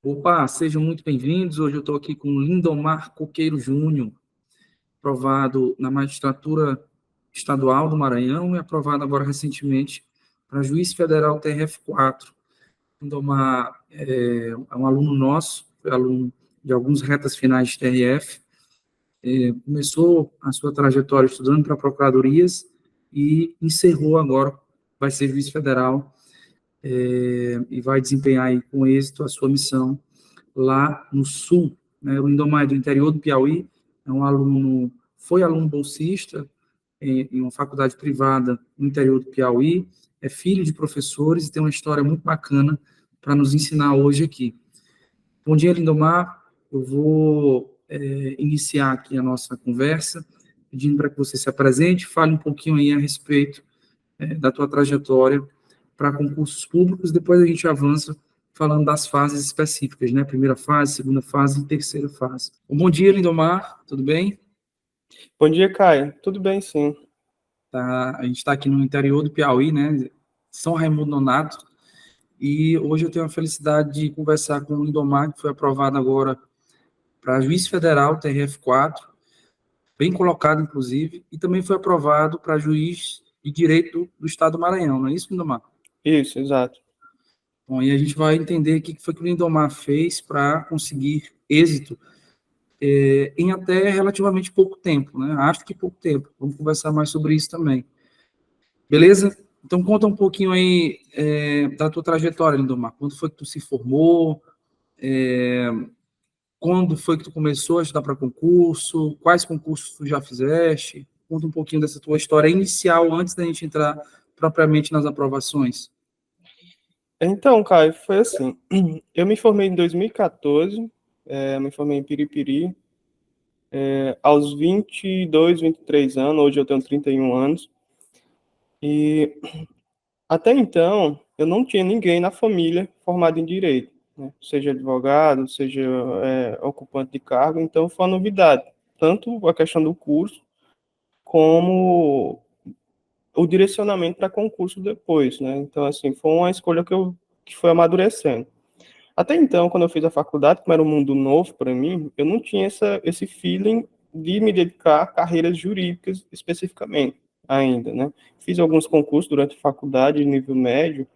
Opa, sejam muito bem-vindos. Hoje eu estou aqui com Lindomar Coqueiro Júnior, aprovado na magistratura estadual do Maranhão e aprovado agora recentemente para juiz federal TRF4. Lindomar é um aluno nosso, foi aluno de alguns retas finais de TRF, começou a sua trajetória estudando para procuradorias e encerrou agora, vai ser juiz federal e vai desempenhar aí com êxito a sua missão lá no Sul, né? O Lindomar é do interior do Piauí, foi aluno bolsista em uma faculdade privada no interior do Piauí, é filho de professores e tem uma história muito bacana para nos ensinar hoje aqui. Bom dia, Lindomar. Eu vou iniciar aqui a nossa conversa, pedindo para que você se apresente, fale um pouquinho aí a respeito da tua trajetória para concursos públicos, depois a gente avança falando das fases específicas, né? Primeira fase, segunda fase e terceira fase. Bom dia, Lindomar, tudo bem? Bom dia, Caio. Tudo bem, sim. A gente está aqui no interior do Piauí, né? São Raimundo Nonato, e hoje eu tenho a felicidade de conversar com o Lindomar, que foi aprovado agora para juiz federal, TRF4, bem colocado, inclusive, e também foi aprovado para juiz de direito do Estado do Maranhão, não é isso, Lindomar? Isso, exato. Bom, e a gente vai entender o que foi que o Lindomar fez para conseguir êxito em até relativamente pouco tempo, né? Acho que pouco tempo. Vamos conversar mais sobre isso também. Beleza? Então, conta um pouquinho aí da tua trajetória, Lindomar. Quando foi que tu se formou? Quando foi que tu começou a estudar para concurso? Quais concursos tu já fizeste? Conta um pouquinho dessa tua história inicial antes da gente entrar propriamente nas aprovações. Então, Caio, foi assim. Eu me formei em 2014, me formei em Piripiri, aos 22, 23 anos, hoje eu tenho 31 anos, e até então eu não tinha ninguém na família formado em Direito, né? Seja advogado, seja ocupante de cargo, então foi uma novidade, tanto a questão do curso, como o direcionamento para concurso depois, né? Então, assim, foi uma escolha que foi amadurecendo. Até então, quando eu fiz a faculdade, como era um mundo novo para mim, eu não tinha esse feeling de me dedicar a carreiras jurídicas especificamente ainda, né? Fiz alguns concursos durante a faculdade, de nível médio,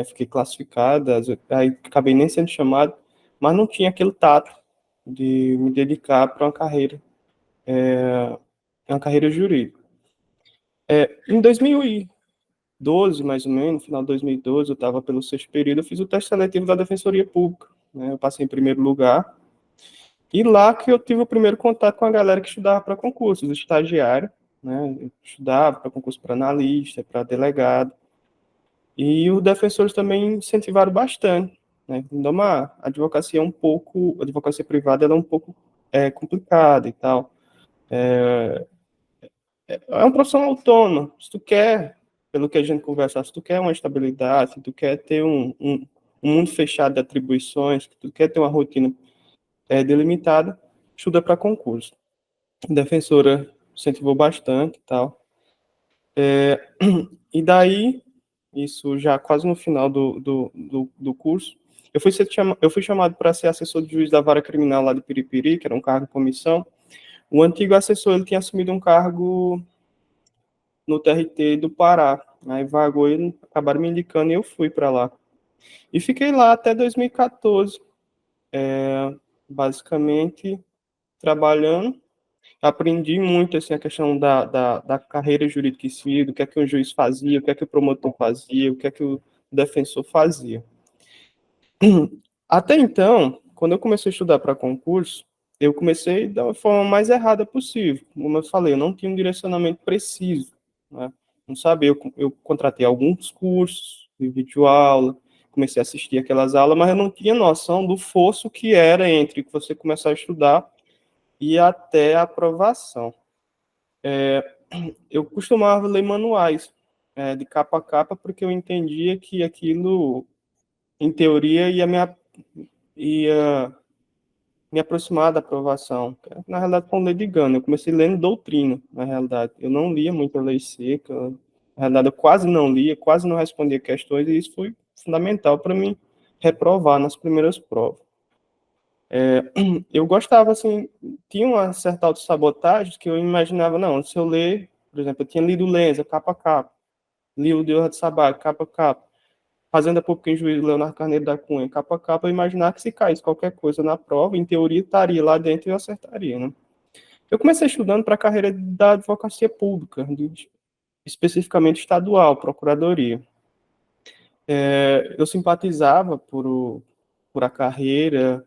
fiquei classificada, aí acabei nem sendo chamado, mas não tinha aquele tato de me dedicar para uma carreira jurídica. Em 2012, mais ou menos, no final de 2012, eu estava pelo sexto período, eu fiz o teste seletivo da Defensoria Pública, né? Eu passei em primeiro lugar, e lá que eu tive o primeiro contato com a galera que estudava para concursos, estagiário, né? Eu estudava para concurso para analista, para delegado, e os defensores também incentivaram bastante, né? Então, a advocacia a advocacia privada ela é um pouco complicada e tal. É uma profissão autônoma. Se tu quer, pelo que a gente conversa, se tu quer uma estabilidade, se tu quer ter um mundo fechado de atribuições, se tu quer ter uma rotina delimitada, estuda para concurso. A defensora incentivou bastante e tal. E daí, isso já quase no final do curso, eu fui chamado para ser assessor de juiz da vara criminal lá de Piripiri, que era um cargo de comissão. O antigo assessor ele tinha assumido um cargo no TRT do Pará. Aí vagou e acabaram me indicando e eu fui para lá. E fiquei lá até 2014, basicamente trabalhando. Aprendi muito assim, a questão da carreira jurídica em si, do que um juiz fazia, o que é que o promotor fazia, o que é que o defensor fazia. Até então, quando eu comecei a estudar para concurso, eu comecei da forma mais errada possível. Como eu falei, eu não tinha um direcionamento preciso, né? Não sabia, eu contratei alguns cursos de videoaula, comecei a assistir aquelas aulas, mas eu não tinha noção do fosso que era entre você começar a estudar e até a aprovação. Eu costumava ler manuais de capa a capa, porque eu entendia que aquilo, em teoria, ia me aproximar da aprovação. Na realidade, foi um ledigando. Eu comecei lendo doutrina, na realidade. Eu não lia muita lei seca. Na realidade, eu quase não lia, quase não respondia questões, e isso foi fundamental para mim reprovar nas primeiras provas. Eu gostava, assim, tinha uma certa autossabotagem que eu imaginava, não, se eu ler, por exemplo, eu tinha lido Lenza, capa a capa, li o Diogo de Sabá, capa a capa, Fazenda Pública em Juízo, Leonardo Carneiro da Cunha, capa a capa, eu imaginava que se caísse qualquer coisa na prova, em teoria, estaria lá dentro e eu acertaria, né? Eu comecei estudando para a carreira da advocacia pública, especificamente estadual, procuradoria. Eu simpatizava por a carreira,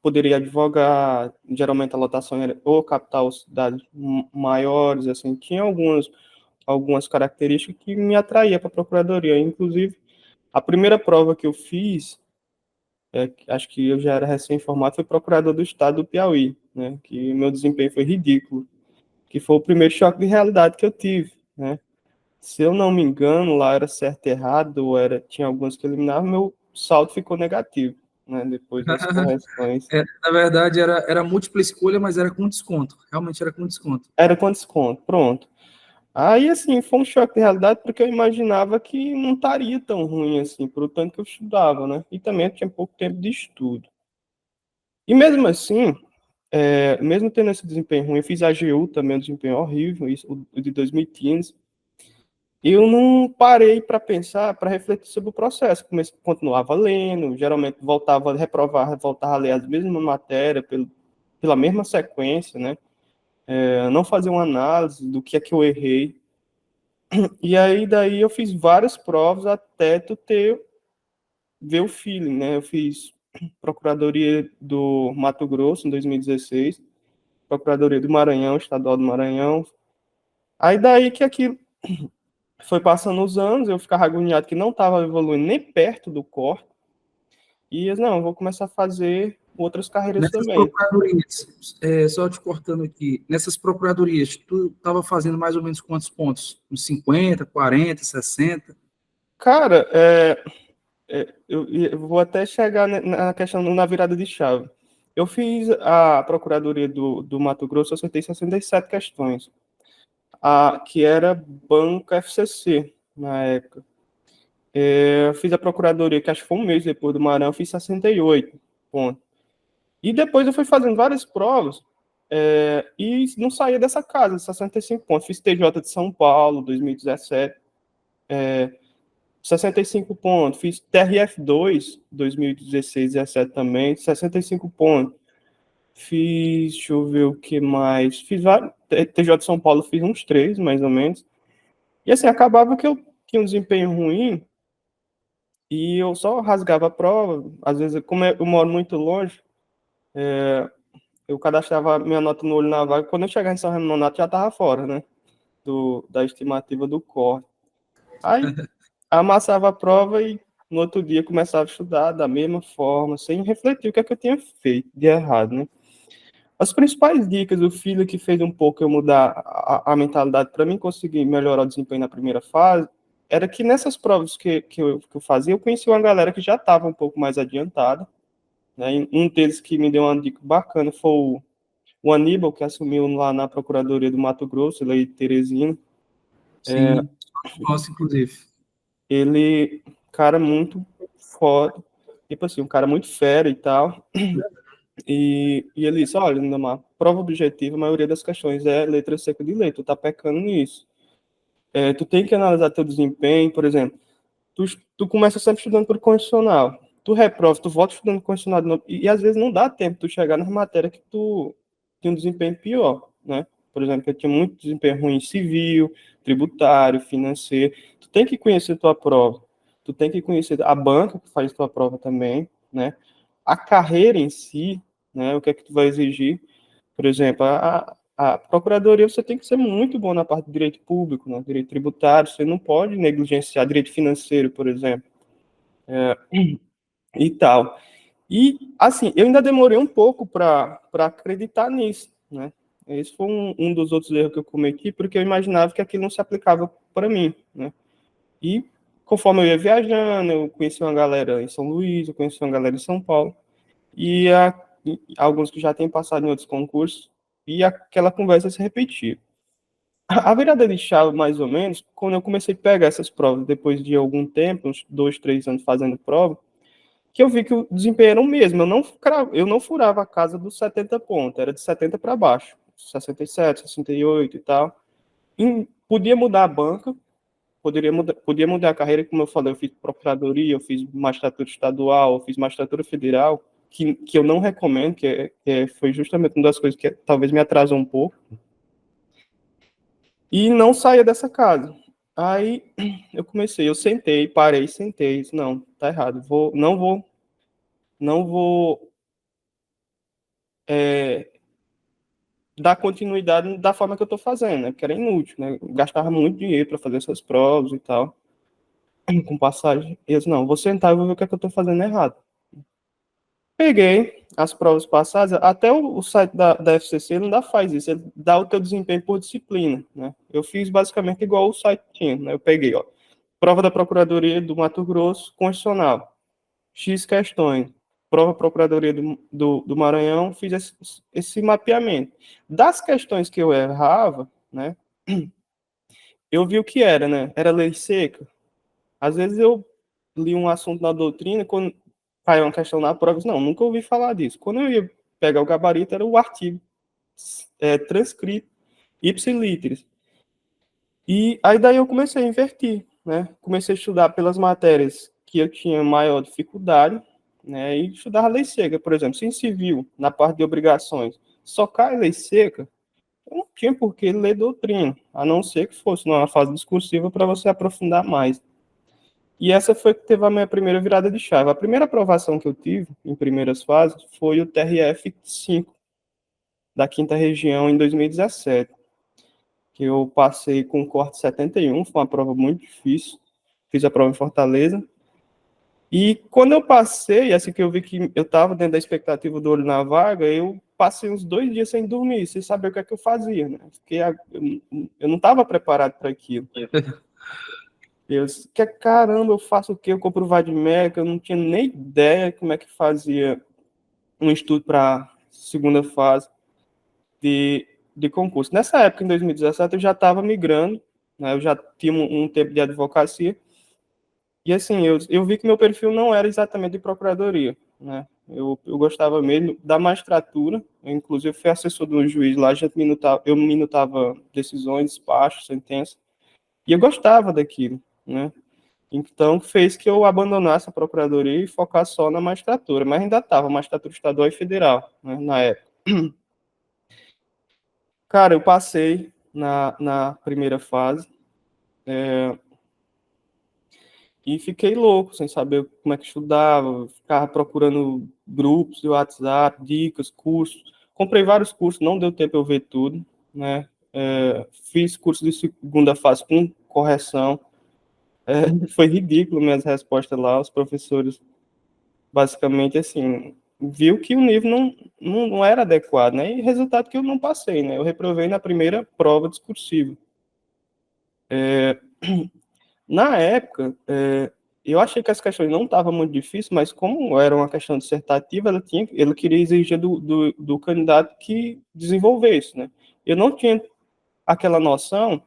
poderia advogar, geralmente a lotação era ou capital, cidades maiores, assim, tinha algumas características que me atraía para a procuradoria. Inclusive, a primeira prova que eu fiz, acho que eu já era recém-formado, foi procurador do estado do Piauí, né, que meu desempenho foi ridículo, que foi o primeiro choque de realidade que eu tive, né. Se eu não me engano, lá era certo e errado, ou tinha alguns que eliminavam, meu saldo ficou negativo, né, depois das correções. Na verdade, era múltipla escolha, mas era com desconto. Realmente era com desconto. Era com desconto, pronto. Aí, assim, foi um choque de realidade, porque eu imaginava que não estaria tão ruim assim, por tanto que eu estudava, né? E também eu tinha pouco tempo de estudo. E mesmo assim, mesmo tendo esse desempenho ruim, eu fiz a AGU também, um desempenho horrível, isso, o de 2015. E eu não parei para pensar, para refletir sobre o processo. Comecei, continuava lendo, geralmente voltava a reprovar, voltava a ler as mesmas matérias, pela mesma sequência, né? Não fazer uma análise do que é que eu errei. E aí, daí eu fiz várias provas até ver o feeling, né? Eu fiz Procuradoria do Mato Grosso em 2016, Procuradoria do Maranhão, Estadual do Maranhão. Aí daí que aquilo foi passando os anos, eu ficava agoniado que não estava evoluindo nem perto do corte, e eu, não, eu vou começar a fazer outras carreiras Nessas também. procuradorias, só te cortando aqui, nessas procuradorias, tu estava fazendo mais ou menos quantos pontos? Uns 50, 40, 60? Cara, eu vou até chegar na questão, na virada de chave. Eu fiz a Procuradoria do Mato Grosso, eu acertei 67 questões, que era Banco FCC, na época. Eu fiz a Procuradoria, que acho que foi um mês depois do Maranhão, eu fiz 68 pontos. E depois eu fui fazendo várias provas, e não saía dessa casa, 65 pontos. Fiz TJ de São Paulo, 2017, 65 pontos. Fiz TRF2, 2016, 17 também, 65 pontos. Fiz, deixa eu ver o que mais. Fiz vários. TJ de São Paulo fiz uns 3, mais ou menos. E assim, acabava que eu tinha um desempenho ruim e eu só rasgava a prova. Às vezes, como eu moro muito longe, eu cadastrava minha nota no olho na vaga. Quando eu chegava em São Renato, já estava fora, né? Da estimativa do corte. Aí amassava a prova e no outro dia começava a estudar da mesma forma, sem refletir o que é que eu tinha feito de errado, né? As principais dicas do filho que fez um pouco eu mudar a mentalidade para mim conseguir melhorar o desempenho na primeira fase era que nessas provas que eu fazia, eu conheci uma galera que já estava um pouco mais adiantada, né? E um deles que me deu uma dica bacana foi o Aníbal, que assumiu lá na Procuradoria do Mato Grosso, ele é de Teresina. Sim, gosto, inclusive. Ele, cara muito foda, tipo assim, um cara muito fera e tal. E ele disse, olha, Lindomar, prova objetiva, a maioria das questões é letra seca de lei, tu tá pecando nisso. Tu tem que analisar teu desempenho, por exemplo, tu começa sempre estudando por condicional, tu reprova, tu volta estudando condicional de novo, e às vezes não dá tempo tu chegar nas matérias que tu tem um desempenho pior, né? Por exemplo, eu tinha muito desempenho ruim em civil, tributário, financeiro. Tu tem que conhecer tua prova, tu tem que conhecer a banca que faz tua prova também, né? A carreira em si, né? O que é que tu vai exigir? Por exemplo, a procuradoria você tem que ser muito bom na parte do direito público, né? Direito tributário, você não pode negligenciar direito financeiro, por exemplo, e tal. E, assim, eu ainda demorei um pouco para acreditar nisso, né? Esse foi um dos outros erros que eu cometi, porque eu imaginava que aquilo não se aplicava para mim, né? E, conforme eu ia viajando, eu conheci uma galera em São Luís, eu conheci uma galera em São Paulo, e alguns que já têm passado em outros concursos, e aquela conversa se repetia. A virada de chave, mais ou menos, quando eu comecei a pegar essas provas, depois de algum tempo, uns 2, 3 anos fazendo prova, que eu vi que o desempenho era o mesmo. Eu não furava a casa dos 70 pontos, era de 70 para baixo, 67, 68 e tal. E podia mudar a banca, podia mudar a carreira, como eu falei, eu fiz procuradoria, eu fiz magistratura estadual, eu fiz magistratura federal, que eu não recomendo, foi justamente uma das coisas que talvez me atrasou um pouco. E não saía dessa casa. Aí eu sentei, parei, sentei, disse, não, tá errado, não vou dar continuidade da forma que eu estou fazendo, né? Porque era inútil, né? Eu gastava muito dinheiro para fazer essas provas e tal, com passagem. E eu disse, não, vou sentar e vou ver o que é que eu estou fazendo errado. Peguei as provas passadas, até o site da FCC ele não faz isso, ele dá o teu desempenho por disciplina, né? Eu fiz basicamente igual o site tinha, né? Eu peguei, ó, prova da Procuradoria do Mato Grosso, Constitucional, X questões, prova Procuradoria do Maranhão, fiz esse mapeamento. Das questões que eu errava, né, eu vi o que era, né? Era lei seca. Às vezes eu li um assunto na doutrina, quando caiu uma questão na prova, eu disse, não, nunca ouvi falar disso. Quando eu ia pegar o gabarito, era o artigo transcrito, ipsiliteris. E aí daí eu comecei a invertir, né? Comecei a estudar pelas matérias que eu tinha maior dificuldade, né? E estudar a lei seca, por exemplo, se em civil, na parte de obrigações, só cai lei seca, eu não tinha por que ler doutrina, a não ser que fosse numa fase discursiva para você aprofundar mais. E essa foi que teve a minha primeira virada de chave. A primeira aprovação que eu tive, em primeiras fases, foi o TRF 5, da quinta região, em 2017. Que eu passei com corte 71, foi uma prova muito difícil. Fiz a prova em Fortaleza. E quando eu passei, assim que eu vi que eu estava dentro da expectativa do olho na vaga, eu passei uns 2 dias sem dormir, sem saber o que é que eu fazia, né? Porque eu não estava preparado para aquilo. Eu disse, que caramba, eu faço o quê? Eu compro o Vadmec, eu não tinha nem ideia como é que fazia um estudo para segunda fase de concurso. Nessa época, em 2017, eu já estava migrando, né? Eu já tinha um tempo de advocacia, e assim, eu vi que meu perfil não era exatamente de procuradoria, né? Eu gostava mesmo da magistratura, eu, inclusive fui assessor de um juiz lá, eu minutava decisões, despachos, sentenças, e eu gostava daquilo, né? Então, fez que eu abandonasse a procuradoria e focasse só na magistratura, mas ainda estava magistratura estadual e federal, né, na época. Cara, eu passei na primeira fase e fiquei louco, sem saber como é que estudava, ficava procurando grupos de WhatsApp, dicas, cursos. Comprei vários cursos, não deu tempo eu ver tudo, né? Fiz curso de segunda fase com correção. Foi ridículo minhas respostas lá, os professores basicamente assim, viu que o nível não era adequado, né? E resultado que eu não passei, né? Eu reprovei na primeira prova discursiva. Na época, eu achei que as questões não estavam muito difíceis, mas como era uma questão dissertativa, ele queria exigir do candidato que desenvolvesse, né? Eu não tinha aquela noção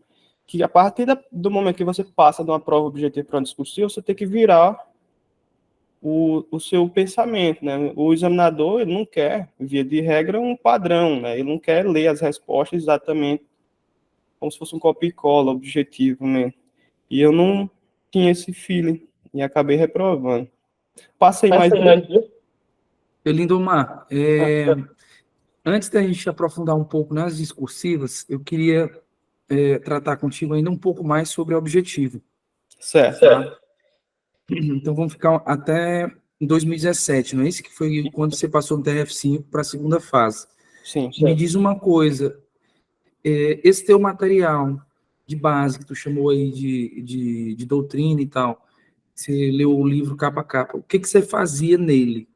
que a partir do momento que você passa de uma prova objetiva para uma discursiva, você tem que virar o seu pensamento, né? O examinador, ele não quer, via de regra, um padrão, né? Ele não quer ler as respostas exatamente como se fosse um copia e cola objetivo, né? E eu não tinha esse feeling e acabei reprovando. Passei mais... Lindomar, antes da gente aprofundar um pouco nas discursivas, eu queria tratar contigo ainda um pouco mais sobre o objetivo. Certo. Tá? Então vamos ficar até em 2017, não é isso? Que foi quando você passou do TRF5 para a segunda fase. Sim. Me diz uma coisa, esse teu material de base, que tu chamou aí de doutrina e tal, você leu o livro capa a capa, o que você fazia nele?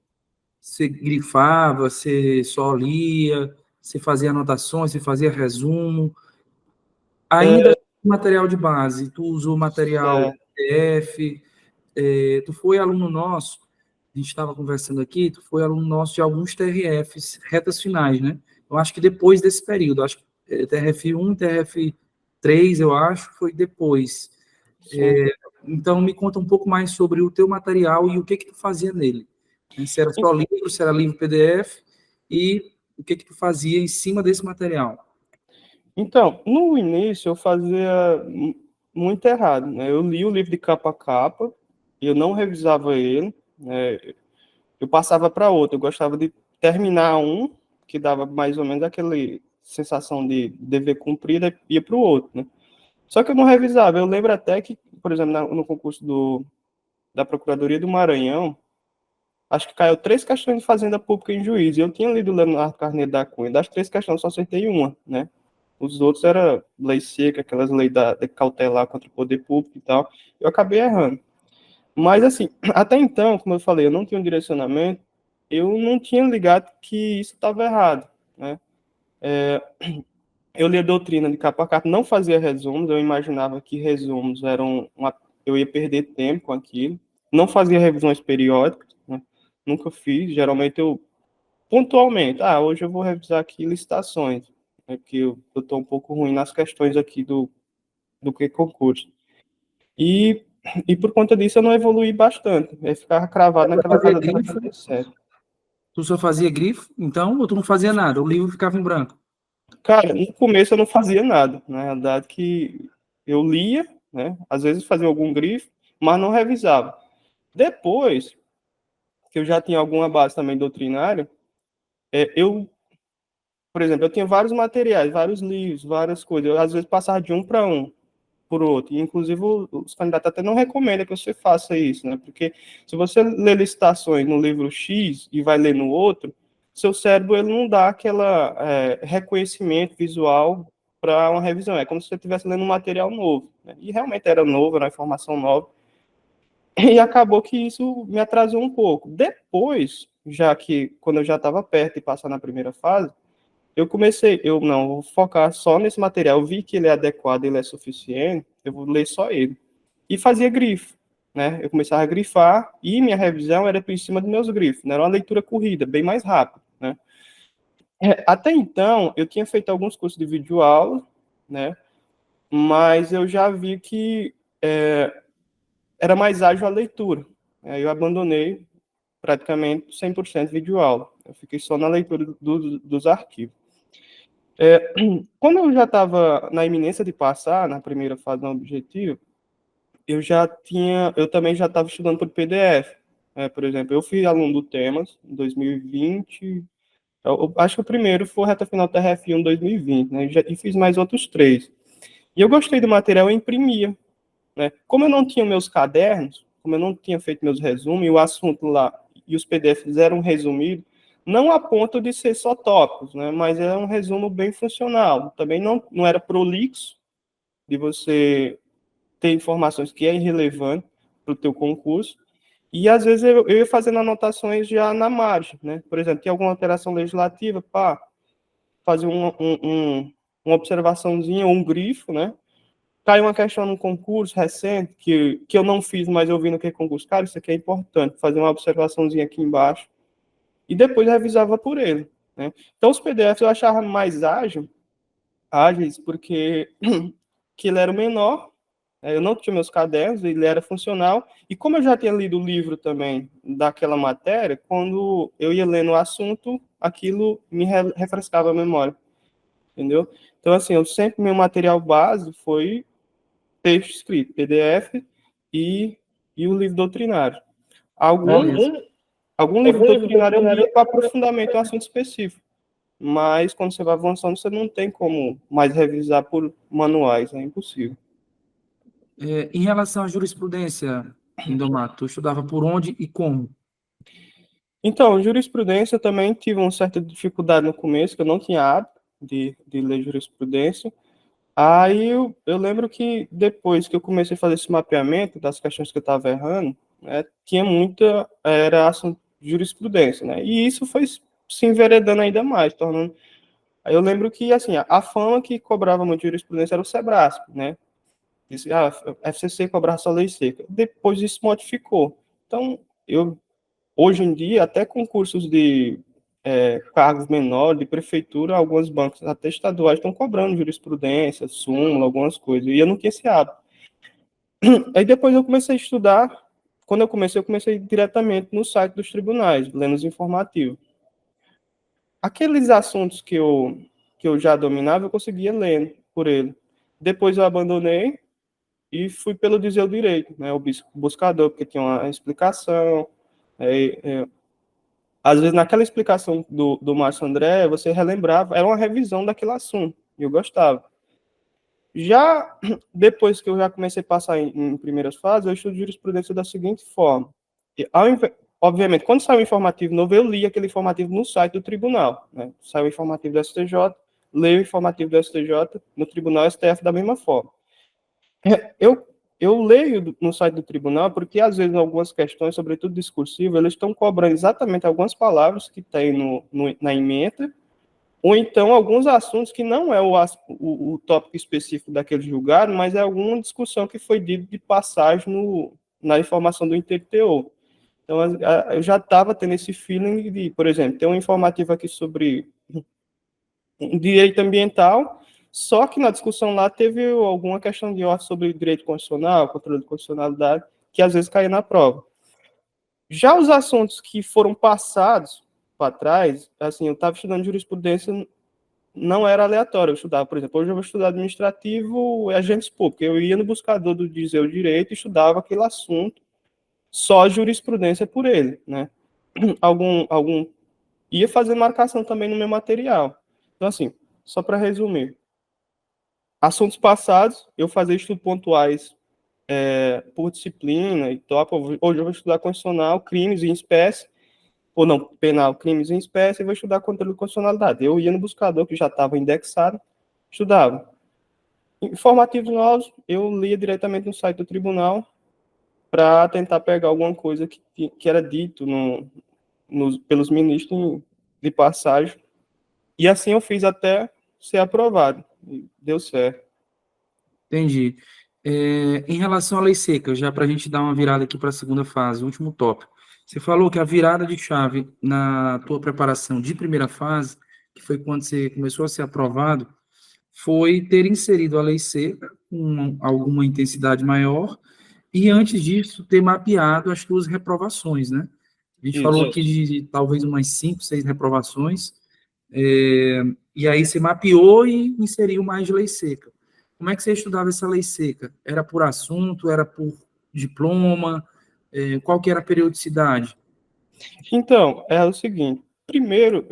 Você grifava, você só lia, você fazia anotações, você fazia resumo? Ainda material de base, tu usou material PDF, tu foi aluno nosso, a gente estava conversando aqui, tu foi aluno nosso de alguns TRFs, retas finais, né? Eu acho que depois desse período, acho que TRF1, TRF3, eu acho, foi depois. Então, me conta um pouco mais sobre o teu material e o que tu fazia nele. Né? Se era só livro, se era livro PDF, e o que tu fazia em cima desse material? Então, no início eu fazia muito errado, né? Eu li o livro de capa a capa, eu não revisava ele, né? Eu passava para outro. Eu gostava de terminar um, que dava mais ou menos aquela sensação de dever cumprido, e ia para o outro, né? Só que eu não revisava. Eu lembro até que, por exemplo, no concurso da Procuradoria do Maranhão, acho que caiu 3 questões de Fazenda Pública em juiz. E eu tinha lido o Leonardo Carneiro da Cunha. Das 3 questões, só acertei uma, né? Os outros era lei seca, aquelas leis de cautelar contra o poder público e tal. Eu acabei errando. Mas, assim, até então, como eu falei, eu não tinha um direcionamento, eu não tinha ligado que isso estava errado, né? Eu lia doutrina de capa a capa, não fazia resumos, eu imaginava que resumos eram eu ia perder tempo com aquilo, não fazia revisões periódicas, né? Nunca fiz, geralmente eu, pontualmente, hoje eu vou revisar aqui licitações, né? Porque eu estou um pouco ruim nas questões aqui do que concurso. E por conta disso eu não evolui bastante. Eu ficava cravado naquela coisa de fazer certo. Tu só fazia grifo, então, ou tu não fazia nada? O livro ficava em branco? Cara, no começo eu não fazia nada. Na realidade que eu lia, né? Às vezes fazia algum grifo, mas não revisava. Depois, que eu já tinha alguma base também doutrinária, por exemplo, eu tinha vários materiais, vários livros, várias coisas. Eu, às vezes, passava de um para um, por outro. E, inclusive, os candidatos até não recomendam que você faça isso, né? Porque se você lê licitações no livro X e vai ler no outro, seu cérebro ele não dá aquela reconhecimento visual para uma revisão. É como se você estivesse lendo um material novo, né? E realmente era novo, era uma informação nova. E acabou que isso me atrasou um pouco. Depois, já que quando eu já estava perto de passar na primeira fase, eu não, vou focar só nesse material, eu vi que ele é adequado, ele é suficiente, eu vou ler só ele. E fazia grifo, né? Eu começava a grifar e minha revisão era por cima dos meus grifos, né? Era uma leitura corrida, bem mais rápida, né? Até então, eu tinha feito alguns cursos de videoaula, né? Mas eu já vi que era mais ágil a leitura. Aí eu abandonei praticamente 100% videoaula. Eu fiquei só na leitura dos arquivos. Quando eu já estava na iminência de passar, na primeira fase do objetivo, eu também já estava estudando por PDF. Por exemplo, eu fui aluno do Temas em 2020, eu acho que o primeiro foi a reta final da TRF1 em 2020, né? E fiz mais outros 3. E eu gostei do material, eu imprimia, né? Como eu não tinha meus cadernos, como eu não tinha feito meus resumos, e o assunto lá, e os PDFs eram resumidos, não a ponto de ser só tópicos, né? Mas era um resumo bem funcional. Também não era prolixo, de você ter informações que é irrelevante para o teu concurso. E às vezes eu ia fazendo anotações já na margem, né? Por exemplo, tem alguma alteração legislativa, fazer uma observaçãozinha, ou um grifo, né? Caiu uma questão num concurso recente que eu não fiz, mas eu vi no que concurso. Cara, isso aqui é importante, fazer uma observaçãozinha aqui embaixo. E depois revisava por ele, né? Então, os PDFs eu achava mais ágeis, porque que ele era menor, eu não tinha meus cadernos, ele era funcional, e como eu já tinha lido o livro também daquela matéria, quando eu ia lendo o assunto, aquilo me refrescava a memória, entendeu? Então, assim, meu material base foi texto escrito, PDF e, e o livro doutrinário. Beleza. Algum livro doutrinário eu lia para aprofundamento em um assunto específico, mas quando você vai avançando, você não tem como mais revisar por manuais, é impossível. Em relação à jurisprudência, Lindomar, tu estudava por onde e como? Então, jurisprudência eu também tive uma certa dificuldade no começo, que eu não tinha hábito de ler jurisprudência. Aí eu lembro que depois que eu comecei a fazer esse mapeamento das questões que eu estava errando, né, tinha era assunto de jurisprudência, né? E isso foi se enveredando ainda mais, tornando. Aí eu lembro que, assim, a fama que cobrava muito jurisprudência era o Sebrasp, né? Disse, FCC cobrava só lei seca. Depois isso modificou. Então, hoje em dia, até concursos de cargos menores, de prefeitura, alguns bancos, até estaduais, estão cobrando jurisprudência, súmula, algumas coisas. E eu não tinha esse hábito. Aí depois eu comecei a estudar, quando eu comecei diretamente no site dos tribunais, lendo os informativos. Aqueles assuntos que eu já dominava, eu conseguia ler por ele. Depois eu abandonei e fui pelo dizer o direito, né, o buscador, porque tinha uma explicação. Às vezes, naquela explicação do Márcio André, você relembrava, era uma revisão daquele assunto, e eu gostava. Já depois que eu já comecei a passar em primeiras fases, eu estudo jurisprudência da seguinte forma. Obviamente, quando saiu o informativo novo, eu li aquele informativo no site do tribunal. Né? Saiu o informativo do STJ, leio o informativo do STJ no tribunal STF da mesma forma. Eu leio no site do tribunal porque, às vezes, algumas questões, sobretudo discursivas, eles estão cobrando exatamente algumas palavras que tem na ementa, ou então alguns assuntos que não é o tópico específico daquele julgado, mas é alguma discussão que foi dita de passagem na informação do ITTO. Então, eu já estava tendo esse feeling de, por exemplo, tem um informativo aqui sobre direito ambiental, só que na discussão lá teve alguma questão de ordem sobre direito constitucional, controle de constitucionalidade, que às vezes caía na prova. Já os assuntos que foram passados para trás, assim, eu estava estudando jurisprudência, não era aleatório, eu estudava, por exemplo, hoje eu vou estudar administrativo e agentes públicos, eu ia no buscador do dizer o direito e estudava aquele assunto, só jurisprudência por ele, né? Algum ia fazer marcação também no meu material. Então, assim, só para resumir, assuntos passados, eu fazia estudos pontuais por disciplina e top. Hoje eu vou estudar constitucional, crimes em espécie, ou não, penal, crimes em espécie, e vou estudar controle de constitucionalidade. Eu ia no buscador, que já estava indexado, estudava. Informativos novos, eu lia diretamente no site do tribunal para tentar pegar alguma coisa que era dito pelos ministros de passagem. E assim eu fiz até ser aprovado. E deu certo. Entendi. Em relação à lei seca, já para a gente dar uma virada aqui para a segunda fase, o último tópico. Você falou que a virada de chave na tua preparação de primeira fase, que foi quando você começou a ser aprovado, foi ter inserido a lei seca com alguma intensidade maior e, antes disso, ter mapeado as tuas reprovações, né? A gente falou Isso. aqui de talvez umas 5, 6 reprovações, e aí você mapeou e inseriu mais lei seca. Como é que você estudava essa lei seca? Era por assunto, era por diploma? Qual que era a periodicidade? Então, é o seguinte. Primeiro,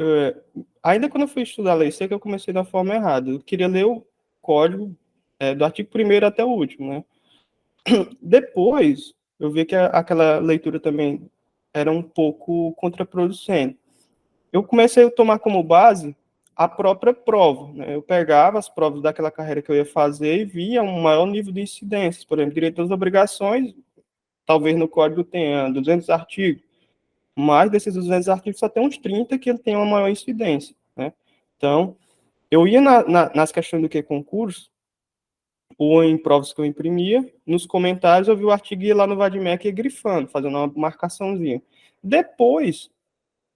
ainda quando eu fui estudar a lei seca, eu comecei da forma errada. Eu queria ler o código do artigo 1º até o último, né? Depois, eu vi que aquela leitura também era um pouco contraproducente. Eu comecei a tomar como base a própria prova, né? Eu pegava as provas daquela carreira que eu ia fazer e via um maior nível de incidências. Por exemplo, direito das obrigações, talvez no código tenha 200 artigos, mas desses 200 artigos só tem uns 30 que ele tem uma maior incidência, né? Então, eu ia nas questões do que concurso, ou em provas que eu imprimia, nos comentários eu vi o artigo e ia lá no Vadmec e ia grifando, fazendo uma marcaçãozinha. Depois,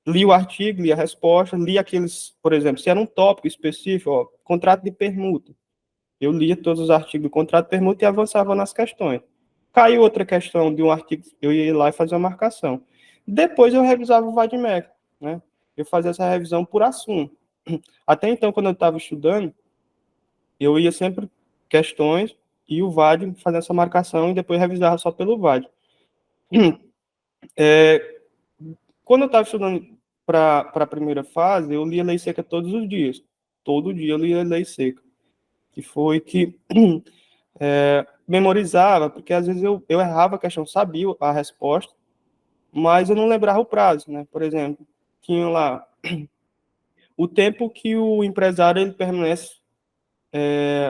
li o artigo, li a resposta, li aqueles, por exemplo, se era um tópico específico, ó, contrato de permuta. Eu lia todos os artigos do contrato de permuta e avançava nas questões. Caiu outra questão de um artigo, eu ia lá e fazia a marcação. Depois eu revisava o Vadmec, né? Eu fazia essa revisão por assunto. Até então, quando eu estava estudando, eu ia sempre questões e o VAD fazendo essa marcação e depois revisava só pelo VAD. Quando eu estava estudando para a primeira fase, eu lia lei seca todos os dias. Todo dia eu lia lei seca. Que foi que memorizava, porque às vezes eu errava a questão, sabia a resposta, mas eu não lembrava o prazo, né? Por exemplo, tinha lá o tempo que o empresário ele permanece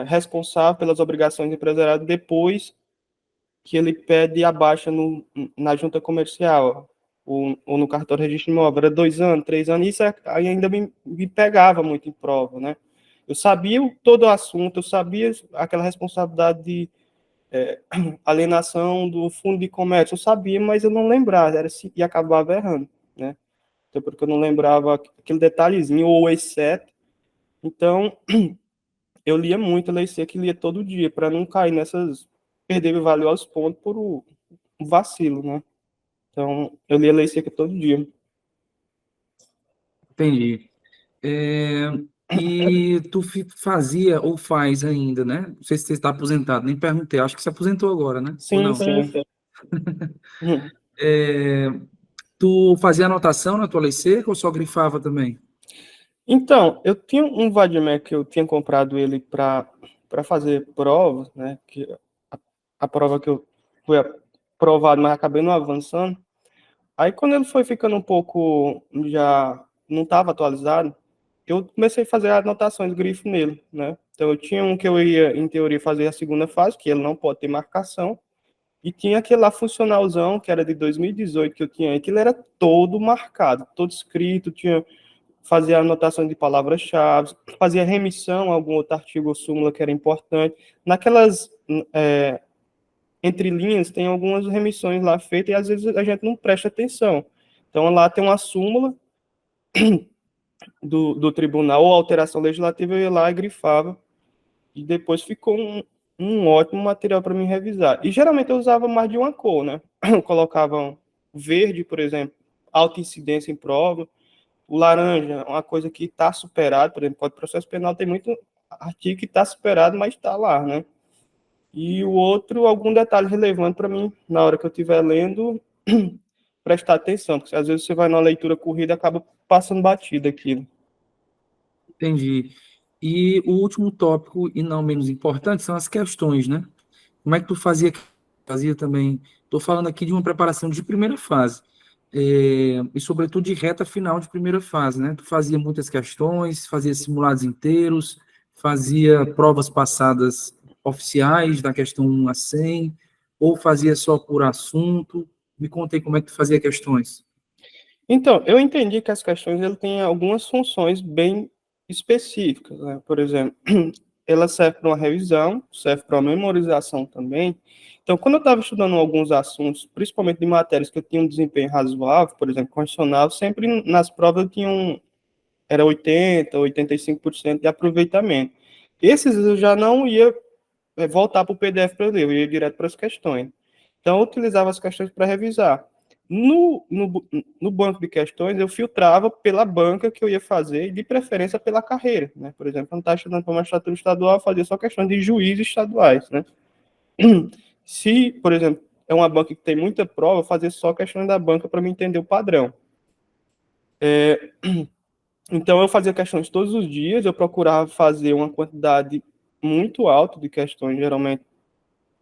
responsável pelas obrigações empresariais depois que ele pede a baixa na junta comercial ou no cartório de registro imóvel. Era 2 anos, 3 anos, isso aí ainda me pegava muito em prova, né? Eu sabia todo o assunto, eu sabia aquela responsabilidade de alienação do fundo de comércio, eu sabia, mas eu não lembrava, e acabava errando, né? Então, porque eu não lembrava aquele detalhezinho, ou exceto. Então, eu lia muito a lei seca e lia todo dia, para não cair nessas, perder valiosos pontos por um vacilo, né? Então, eu lia lei seca todo dia. Entendi. É, e tu fazia ou faz ainda, né? Não sei se você está aposentado, nem perguntei. Acho que se aposentou agora, né? Ou Sim, não? sim. Uhum. É, tu fazia anotação na tua lei seca ou só grifava também? Então, eu tinha um Vadmec que eu tinha comprado ele para fazer prova, né? Que a prova que eu fui aprovado, mas acabei não avançando. Aí, quando ele foi ficando um pouco, já não estava atualizado, eu comecei a fazer anotações, grifo nele, né? Então, eu tinha um que eu ia, em teoria, fazer a segunda fase, que ele não pode ter marcação, e tinha aquele lá funcionalzão, que era de 2018, que eu tinha, que ele era todo marcado, todo escrito, tinha fazia anotação de palavras-chave, fazia remissão a algum outro artigo ou súmula que era importante. Naquelas entrelinhas tem algumas remissões lá feitas e às vezes a gente não presta atenção. Então lá tem uma súmula do tribunal ou alteração legislativa, eu ia lá e grifava e depois ficou um ótimo material para me revisar. E geralmente eu usava mais de uma cor, né? Eu colocava um verde, por exemplo, alta incidência em prova. O laranja, uma coisa que está superado, por exemplo, Código de Processo Penal tem muito artigo que está superado, mas está lá, né? E o outro, algum detalhe relevante para mim, na hora que eu estiver lendo, prestar atenção, porque às vezes você vai numa leitura corrida e acaba passando batida aquilo. Entendi. E o último tópico, e não menos importante, são as questões, né? Como é que tu fazia? Fazia também. Estou falando aqui de uma preparação de primeira fase, e sobretudo de reta final de primeira fase, né? Tu fazia muitas questões, fazia simulados inteiros, fazia provas passadas oficiais da questão 1 a 100, ou fazia só por assunto. Me contei como é que tu fazia questões. Então, eu entendi que as questões ele têm algumas funções bem específicas, né? Por exemplo, ela serve para uma revisão, serve para uma memorização também. Então, quando eu estava estudando alguns assuntos, principalmente de matérias que eu tinha um desempenho razoável, por exemplo, constitucional, sempre nas provas eu tinha era 80, 85% de aproveitamento. Esses eu já não ia voltar para o PDF para eu ler, eu ia direto para as questões. Então, eu utilizava as questões para revisar. No banco de questões, eu filtrava pela banca que eu ia fazer, e de preferência pela carreira. Né? Por exemplo, quando estava estudando para magistratura estadual, eu fazia só questões de juízes estaduais. Né? Se, por exemplo, é uma banca que tem muita prova, eu fazia só questões da banca para me entender o padrão. Então, eu fazia questões todos os dias, eu procurava fazer uma quantidade muito alta de questões, geralmente.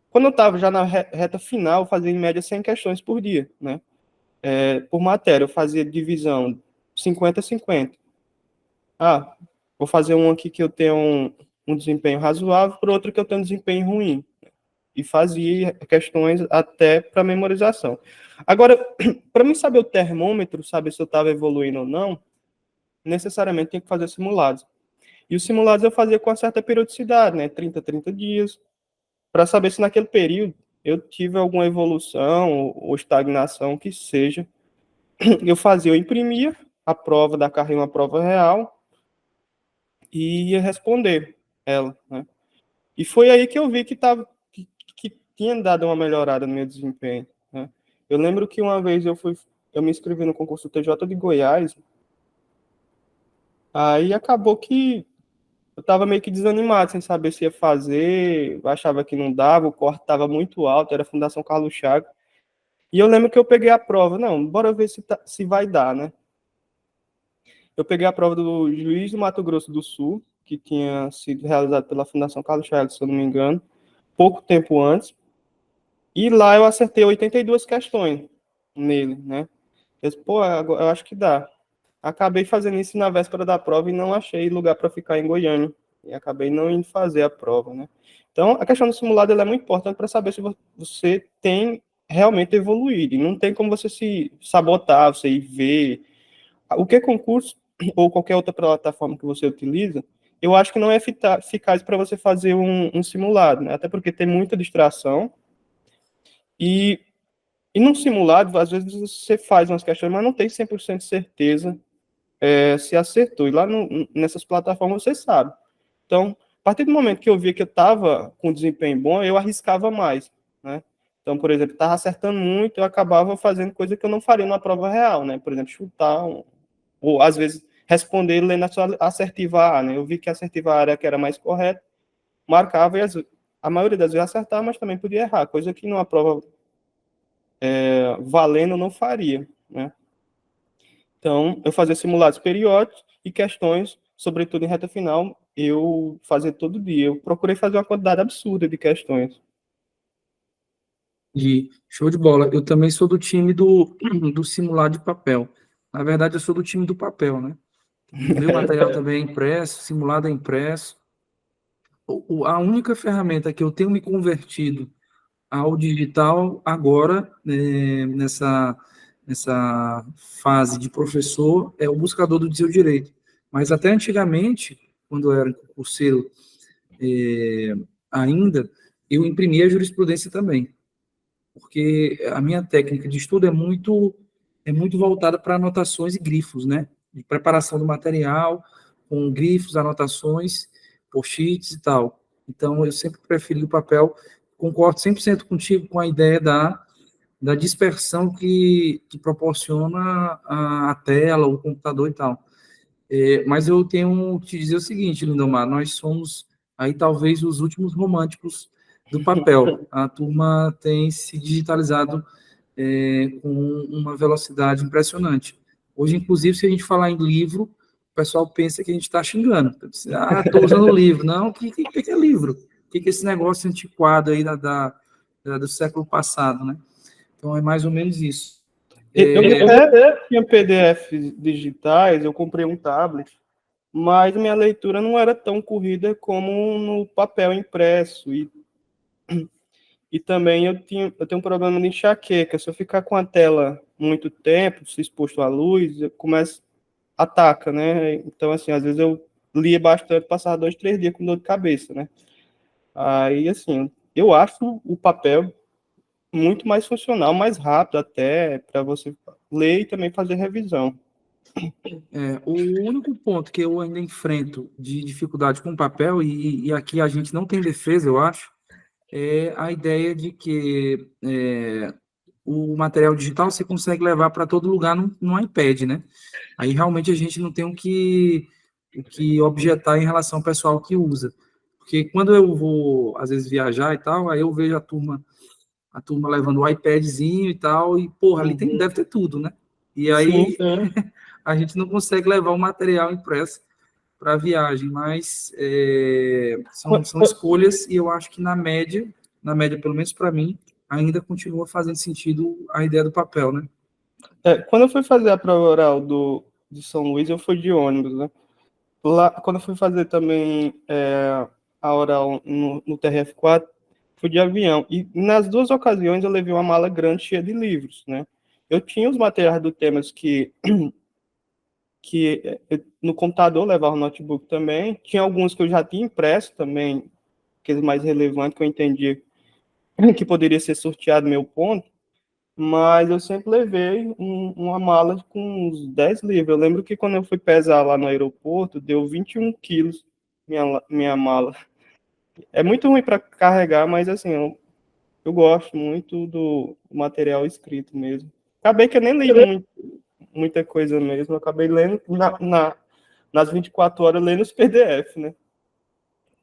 Quando eu estava já na reta final, eu fazia em média 100 questões por dia, né? Por matéria, eu fazia divisão 50-50. Ah, vou fazer um aqui que eu tenho um desempenho razoável, por outro que eu tenho um desempenho ruim. E fazia questões até para memorização. Agora, para mim saber o termômetro, saber se eu estava evoluindo ou não, necessariamente tem que fazer simulados. E os simulados eu fazia com uma certa periodicidade, né? 30 dias, para saber se naquele período eu tive alguma evolução ou estagnação, que seja. Eu imprimia a prova da carreira, uma prova real, e ia responder ela, né? E foi aí que eu vi que tinha dado uma melhorada no meu desempenho, né? Eu lembro que uma vez eu me inscrevi no concurso TJ de Goiás, aí acabou que eu estava meio que desanimado, sem saber se ia fazer, eu achava que não dava, o corte estava muito alto, era a Fundação Carlos Chagas. E eu lembro que eu peguei a prova, não, bora ver se vai dar, né? Eu peguei a prova do juiz do Mato Grosso do Sul, que tinha sido realizado pela Fundação Carlos Chagas, se eu não me engano, pouco tempo antes, e lá eu acertei 82 questões nele, né? Eu disse, pô, eu acho que dá. Acabei fazendo isso na véspera da prova e não achei lugar para ficar em Goiânia. E acabei não indo fazer a prova, né? Então, a questão do simulado é muito importante para saber se você tem realmente evoluído. E não tem como você se sabotar, você ir ver. O que é concurso ou qualquer outra plataforma que você utiliza, eu acho que não é eficaz para você fazer um simulado, né? Até porque tem muita distração. E, e num simulado, às vezes você faz umas questões, mas não tem 100% de certeza se acertou. E lá nessas plataformas você sabe. Então, a partir do momento que eu via que eu estava com desempenho bom, eu arriscava mais, né? Então, por exemplo, estava acertando muito, eu acabava fazendo coisa que eu não faria numa prova real, né? Por exemplo, chutar, ou às vezes responder lendo a sua assertiva A, né? Eu vi que a assertiva A era a que era mais correta, marcava e a maioria das vezes acertava, mas também podia errar, coisa que numa prova valendo eu não faria, né? Então, eu fazia simulados periódicos e questões, sobretudo em reta final, eu fazia todo dia. Eu procurei fazer uma quantidade absurda de questões. De show de bola. Eu também sou do time do simulado de papel. Na verdade, eu sou do time do papel, né? O meu material também é impresso, simulado é impresso. A única ferramenta que eu tenho me convertido ao digital agora, nessa fase de professor, é o buscador do seu direito. Mas até antigamente, quando eu era concurseiro ainda, eu imprimia a jurisprudência também, porque a minha técnica de estudo é muito voltada para anotações e grifos, né? De preparação do material, com grifos, anotações, post-its e tal. Então, eu sempre preferi o papel. Concordo 100% contigo com a ideia da dispersão que proporciona a tela, o computador e tal. Mas eu tenho que te dizer o seguinte, Lindomar, nós somos aí talvez os últimos românticos do papel. A turma tem se digitalizado com uma velocidade impressionante. Hoje, inclusive, se a gente falar em livro, o pessoal pensa que a gente está xingando. Ah, estou usando livro. Não, o que é livro? O que é esse negócio antiquado aí do século passado, né? Então, é mais ou menos isso. Eu até tinha PDFs digitais, eu comprei um tablet, mas minha leitura não era tão corrida como no papel impresso. E também eu tenho um problema de enxaqueca. Se eu ficar com a tela muito tempo, se exposto à luz, eu começo, ataca, né? Então, assim, às vezes eu lia bastante, passava 2, 3 dias com dor de cabeça, né? Aí, assim, eu acho o papel muito mais funcional, mais rápido até, para você ler e também fazer revisão. O único ponto que eu ainda enfrento de dificuldade com papel, e aqui a gente não tem defesa, eu acho, é a ideia de que o material digital você consegue levar para todo lugar no iPad, né? Aí realmente a gente não tem o que objetar em relação ao pessoal que usa. Porque quando eu vou, às vezes, viajar e tal, aí eu vejo a turma levando o iPadzinho e tal, e, porra, ali deve ter tudo, né? E Sim, aí a gente não consegue levar o material impresso para a viagem, mas são escolhas e eu acho que na média, pelo menos para mim, ainda continua fazendo sentido a ideia do papel, né? quando eu fui fazer a prova oral de São Luís, eu fui de ônibus, né? Lá, quando eu fui fazer também a oral no TRF4, fui de avião. E nas duas ocasiões eu levei uma mala grande cheia de livros, né? Eu tinha os materiais do temas no computador, levava o notebook também. Tinha alguns que eu já tinha impresso também, aqueles mais relevantes que eu entendi que poderia ser sorteado meu ponto, mas eu sempre levei uma mala com uns 10 livros. Eu lembro que quando eu fui pesar lá no aeroporto, deu 21 quilos minha mala. É muito ruim para carregar, mas assim, eu gosto muito do material escrito mesmo. Acabei que eu nem li muita coisa mesmo, eu acabei lendo nas 24 horas, lendo os PDF, né?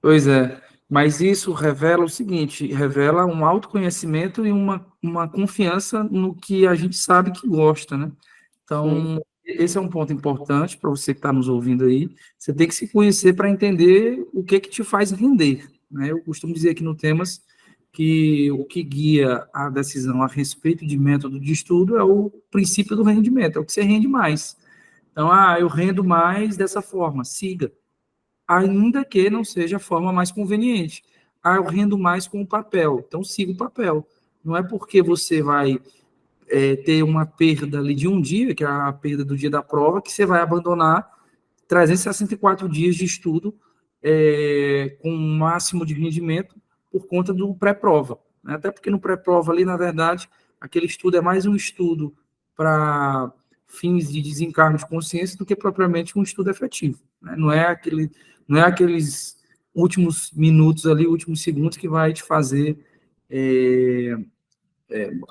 Pois é, mas isso revela o seguinte, revela um autoconhecimento e uma confiança no que a gente sabe que gosta, né? Sim, Então, esse é um ponto importante para você que está nos ouvindo aí. Você tem que se conhecer para entender o que te faz render, né? Eu costumo dizer aqui no Temas que o que guia a decisão a respeito de método de estudo é o princípio do rendimento, é o que você rende mais. Então, eu rendo mais dessa forma, siga, ainda que não seja a forma mais conveniente. Eu rendo mais com o papel, então siga o papel. Não é porque você vai ter uma perda ali de um dia, que é a perda do dia da prova, que você vai abandonar 364 dias de estudo com um máximo de rendimento por conta do pré-prova. Né? Até porque no pré-prova ali, na verdade, aquele estudo é mais um estudo para fins de desencargo de consciência do que propriamente um estudo efetivo. Né? Não é aqueles últimos minutos ali, últimos segundos que vai te fazer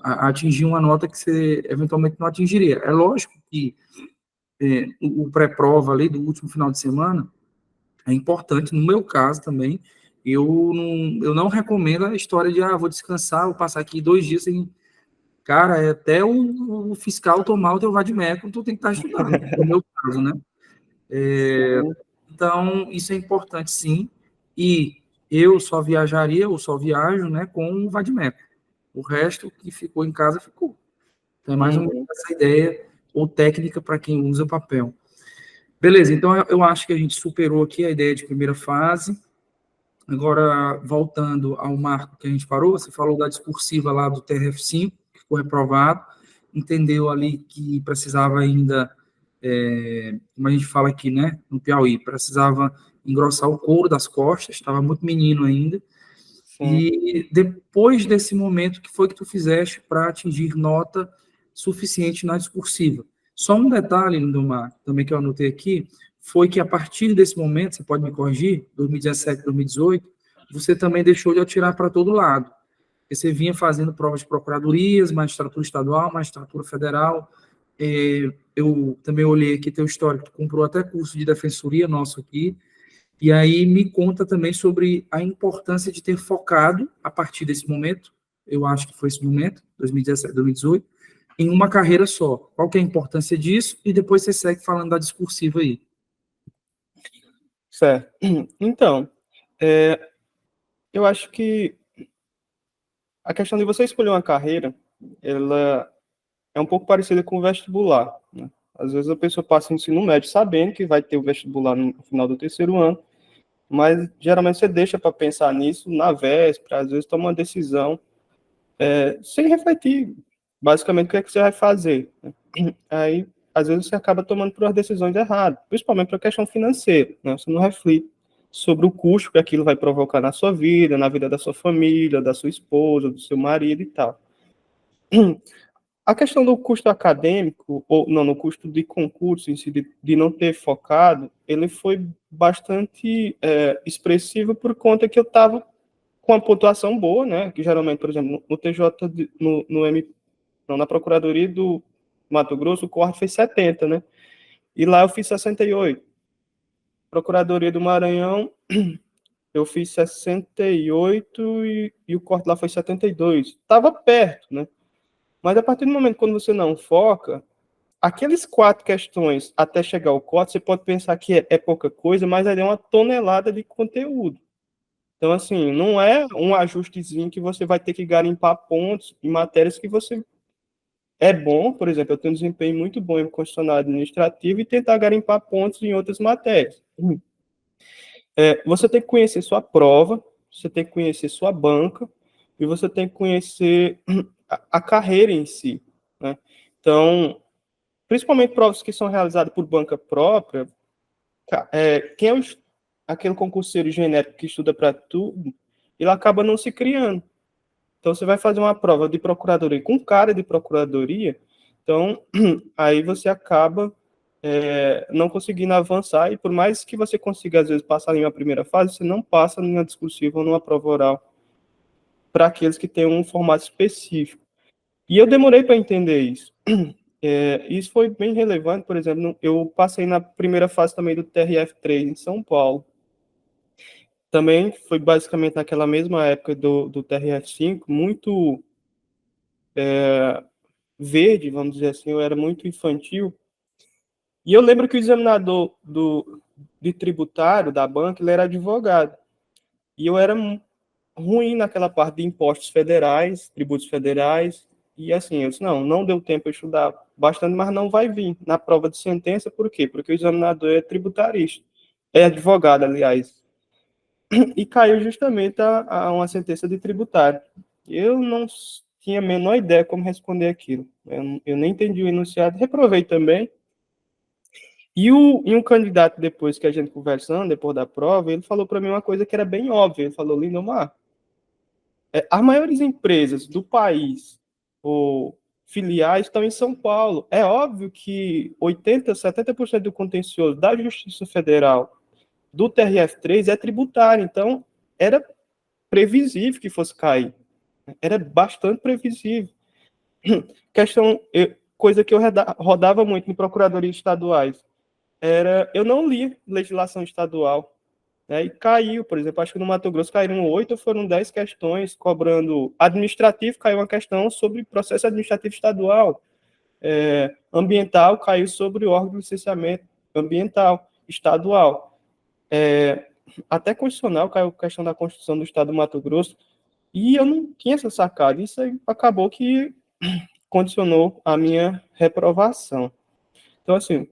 atingir uma nota que você eventualmente não atingiria. É lógico que o pré-prova ali do último final de semana é importante, no meu caso também, eu não recomendo a história de, vou descansar, vou passar aqui 2 dias sem... Cara, até o fiscal tomar o teu vadimécum, tu tem que estar estudando, no meu caso, né? Então, isso é importante, sim, e eu só viajaria, ou só viajo, né, com o vadimécum. O resto que ficou em casa, ficou. Então, é mais ou menos essa ideia, ou técnica para quem usa papel. Beleza, então eu acho que a gente superou aqui a ideia de primeira fase. Agora, voltando ao marco que a gente parou, você falou da discursiva lá do TRF5, que foi reprovado, entendeu ali que precisava ainda, como a gente fala aqui, né, no Piauí, precisava engrossar o couro das costas, estava muito menino ainda. Sim. E depois desse momento, que foi que tu fizeste para atingir nota suficiente na discursiva? Só um detalhe, Lindomar, também que eu anotei aqui, foi que a partir desse momento, você pode me corrigir, 2017, 2018, você também deixou de atirar para todo lado. Porque você vinha fazendo provas de procuradorias, magistratura estadual, magistratura federal. Eu também olhei aqui teu histórico, tu comprou até curso de defensoria nosso aqui. E aí me conta também sobre a importância de ter focado, a partir desse momento, eu acho que foi esse momento, 2017, 2018, em uma carreira só. Qual que é a importância disso? E depois você segue falando da discursiva aí. Certo. Então, eu acho que a questão de você escolher uma carreira, ela é um pouco parecida com o vestibular, né? Às vezes a pessoa passa o ensino médio sabendo que vai ter o vestibular no final do terceiro ano, mas geralmente você deixa para pensar nisso na véspera, às vezes toma uma decisão sem refletir basicamente o que é que você vai fazer, né? Aí, às vezes, você acaba tomando por decisões erradas, principalmente para a questão financeira, né? Você não reflete sobre o custo que aquilo vai provocar na sua vida, na vida da sua família, da sua esposa, do seu marido e tal. A questão do custo acadêmico, ou não, no custo de concurso em si, de não ter focado, ele foi bastante expressivo por conta que eu estava com uma pontuação boa, né? Que geralmente, por exemplo, no TJ, na Procuradoria do Mato Grosso, o corte fez 70, né? E lá eu fiz 68. Procuradoria do Maranhão, eu fiz 68 e o corte lá foi 72. Estava perto, né? Mas a partir do momento quando você não foca, aqueles 4 questões até chegar ao corte, você pode pensar que é pouca coisa, mas ali é uma tonelada de conteúdo. Então, assim, não é um ajustezinho que você vai ter que garimpar pontos em matérias que você é bom, por exemplo, eu tenho um desempenho muito bom em constitucional administrativo e tentar garimpar pontos em outras matérias. Você tem que conhecer sua prova, você tem que conhecer sua banca e você tem que conhecer a carreira em si, né? Então, principalmente provas que são realizadas por banca própria, quem é aquele concurseiro genérico que estuda para tudo, ele acaba não se criando. Então, você vai fazer uma prova de procuradoria com cara de procuradoria, então, aí você acaba não conseguindo avançar, e por mais que você consiga, às vezes, passar em uma primeira fase, você não passa em uma discursiva ou numa prova oral para aqueles que têm um formato específico. E eu demorei para entender isso. Isso foi bem relevante, por exemplo, eu passei na primeira fase também do TRF3 em São Paulo. Também foi basicamente naquela mesma época do TRF5, muito verde, vamos dizer assim, eu era muito infantil. E eu lembro que o examinador de tributário da banca, ele era advogado. E eu era ruim naquela parte de impostos federais, tributos federais. E assim, eu disse, não deu tempo eu estudar bastante, mas não vai vir na prova de sentença. Por quê? Porque o examinador é tributarista. É advogado, aliás. E caiu justamente a uma sentença de tributário. Eu não tinha a menor ideia como responder aquilo. Eu nem entendi o enunciado, reprovei também. E um candidato, depois que a gente conversando, depois da prova, ele falou para mim uma coisa que era bem óbvia. Ele falou, Lindomar, as maiores empresas do país, ou filiais, estão em São Paulo. É óbvio que 80%, 70% do contencioso da Justiça Federal do TRF3 é tributário, então era previsível que fosse cair. Era bastante previsível. Coisa que eu rodava muito em procuradorias estaduais, eu não li legislação estadual, né, e caiu, por exemplo, acho que no Mato Grosso caíram 8 ou foram 10 questões cobrando administrativo, caiu uma questão sobre processo administrativo estadual, ambiental caiu sobre o órgão de licenciamento ambiental estadual, até constitucional caiu a questão da Constituição do Estado do Mato Grosso, e eu não tinha essa sacada, isso aí acabou que condicionou a minha reprovação. Então, assim,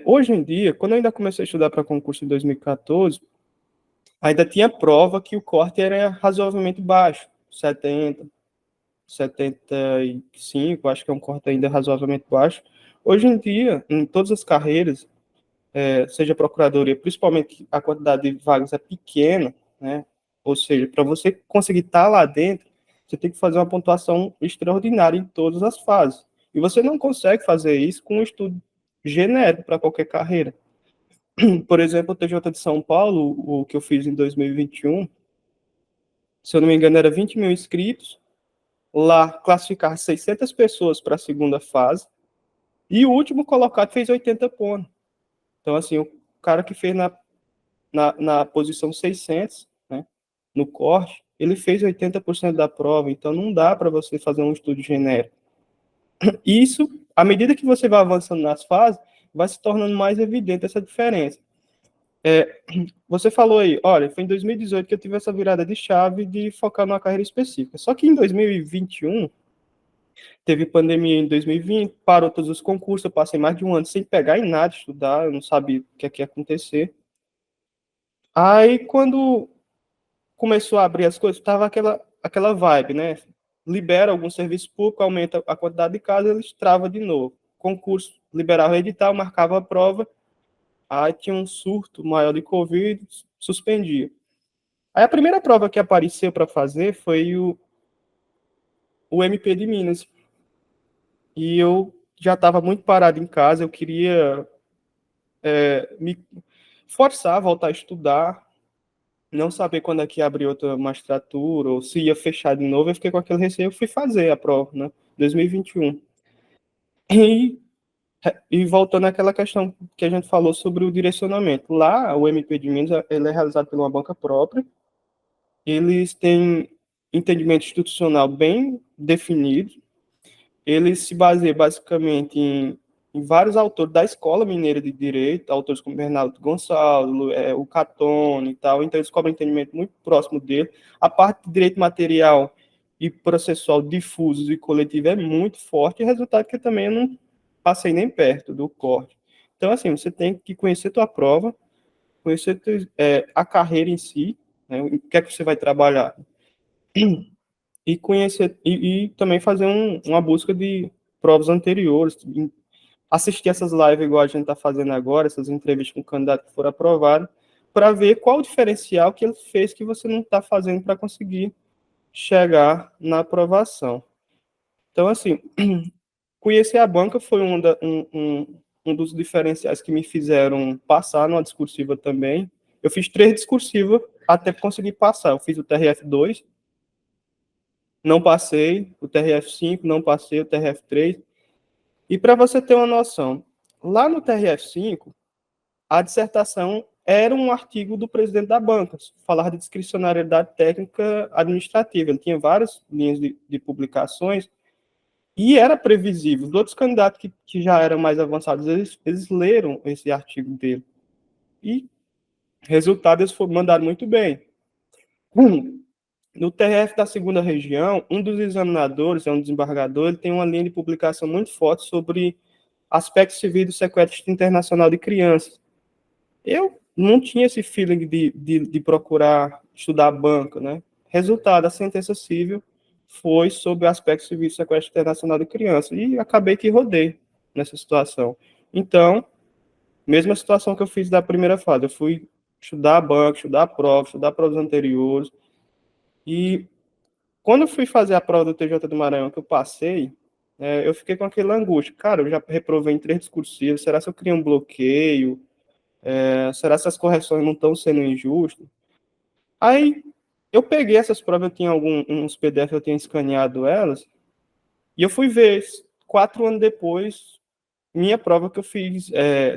hoje em dia, quando eu ainda comecei a estudar para concurso em 2014, ainda tinha prova que o corte era razoavelmente baixo, 70, 75, acho que é um corte ainda razoavelmente baixo. Hoje em dia, em todas as carreiras, seja procuradoria, principalmente a quantidade de vagas é pequena, né? Ou seja, para você conseguir estar lá dentro, você tem que fazer uma pontuação extraordinária em todas as fases. E você não consegue fazer isso com um estudo genérico para qualquer carreira. Por exemplo, o TJ de São Paulo, o que eu fiz em 2021, se eu não me engano, era 20 mil inscritos. Lá, classificar 600 pessoas para a segunda fase. E o último colocado fez 80 pontos. Então, assim, o cara que fez na posição 600, né, no corte, ele fez 80% da prova. Então, não dá para você fazer um estudo genérico. Isso, à medida que você vai avançando nas fases, vai se tornando mais evidente essa diferença. Você falou aí, olha, foi em 2018 que eu tive essa virada de chave de focar numa carreira específica. Só que em 2021, teve pandemia em 2020, parou todos os concursos, eu passei mais de um ano sem pegar em nada, estudar, eu não sabia o que ia acontecer. Aí, quando começou a abrir as coisas, tava aquela vibe, né? Libera algum serviço público, aumenta a quantidade de casas, eles travam de novo. Concurso, liberava o edital, marcava a prova, aí tinha um surto maior de Covid, suspendia. Aí a primeira prova que apareceu para fazer foi o MP de Minas. E eu já estava muito parado em casa, eu queria me forçar a voltar a estudar, não saber quando é que ia abrir outra magistratura, ou se ia fechar de novo, eu fiquei com aquele receio, eu fui fazer a prova, né, 2021. E voltando àquela questão que a gente falou sobre o direcionamento. Lá, o MP de Minas, ele é realizado por uma banca própria, eles têm entendimento institucional bem definido, ele se baseia basicamente em vários autores da Escola Mineira de Direito, autores como Bernardo Gonçalves, o Catone e tal, então eles cobram um entendimento muito próximo dele. A parte de direito material e processual difusos e coletivo é muito forte, e resultado que eu também não passei nem perto do corte. Então, assim, você tem que conhecer tua prova, conhecer a carreira em si, né, o que é que você vai trabalhar, e conhecer e também fazer uma busca de provas anteriores, assistir essas lives igual a gente está fazendo agora, essas entrevistas com o candidato que for aprovado, para ver qual o diferencial que ele fez que você não está fazendo para conseguir chegar na aprovação. Então, assim, conhecer a banca foi um dos diferenciais que me fizeram passar numa discursiva também. Eu fiz 3 discursivas até conseguir passar. Eu fiz o TRF2, não passei, o TRF5, não passei, o TRF3. E para você ter uma noção, lá no TRF5, a dissertação era um artigo do presidente da banca, falar de discricionariedade técnica administrativa. Ele tinha várias linhas de publicações e era previsível. Os outros candidatos que já eram mais avançados, eles leram esse artigo dele. E, resultado, eles mandaram muito bem. No TRF da segunda região, um dos examinadores, um desembargador, ele tem uma linha de publicação muito forte sobre aspectos civis do sequestro internacional de crianças. Eu não tinha esse feeling de procurar estudar banca, né? Resultado, a sentença civil foi sobre aspectos civis do sequestro internacional de crianças, e acabei que rodei nessa situação. Então, mesma situação que eu fiz da primeira fase, eu fui estudar banca, estudar prova, estudar provas anteriores, e quando eu fui fazer a prova do TJ do Maranhão, que eu passei, eu fiquei com aquela angústia. Cara, eu já reprovei em 3 discursivos, será que eu criei um bloqueio? Será que essas correções não estão sendo injustas? Aí eu peguei essas provas, eu tinha uns PDF, eu tinha escaneado elas, e eu fui ver, 4 anos depois, minha prova que eu fiz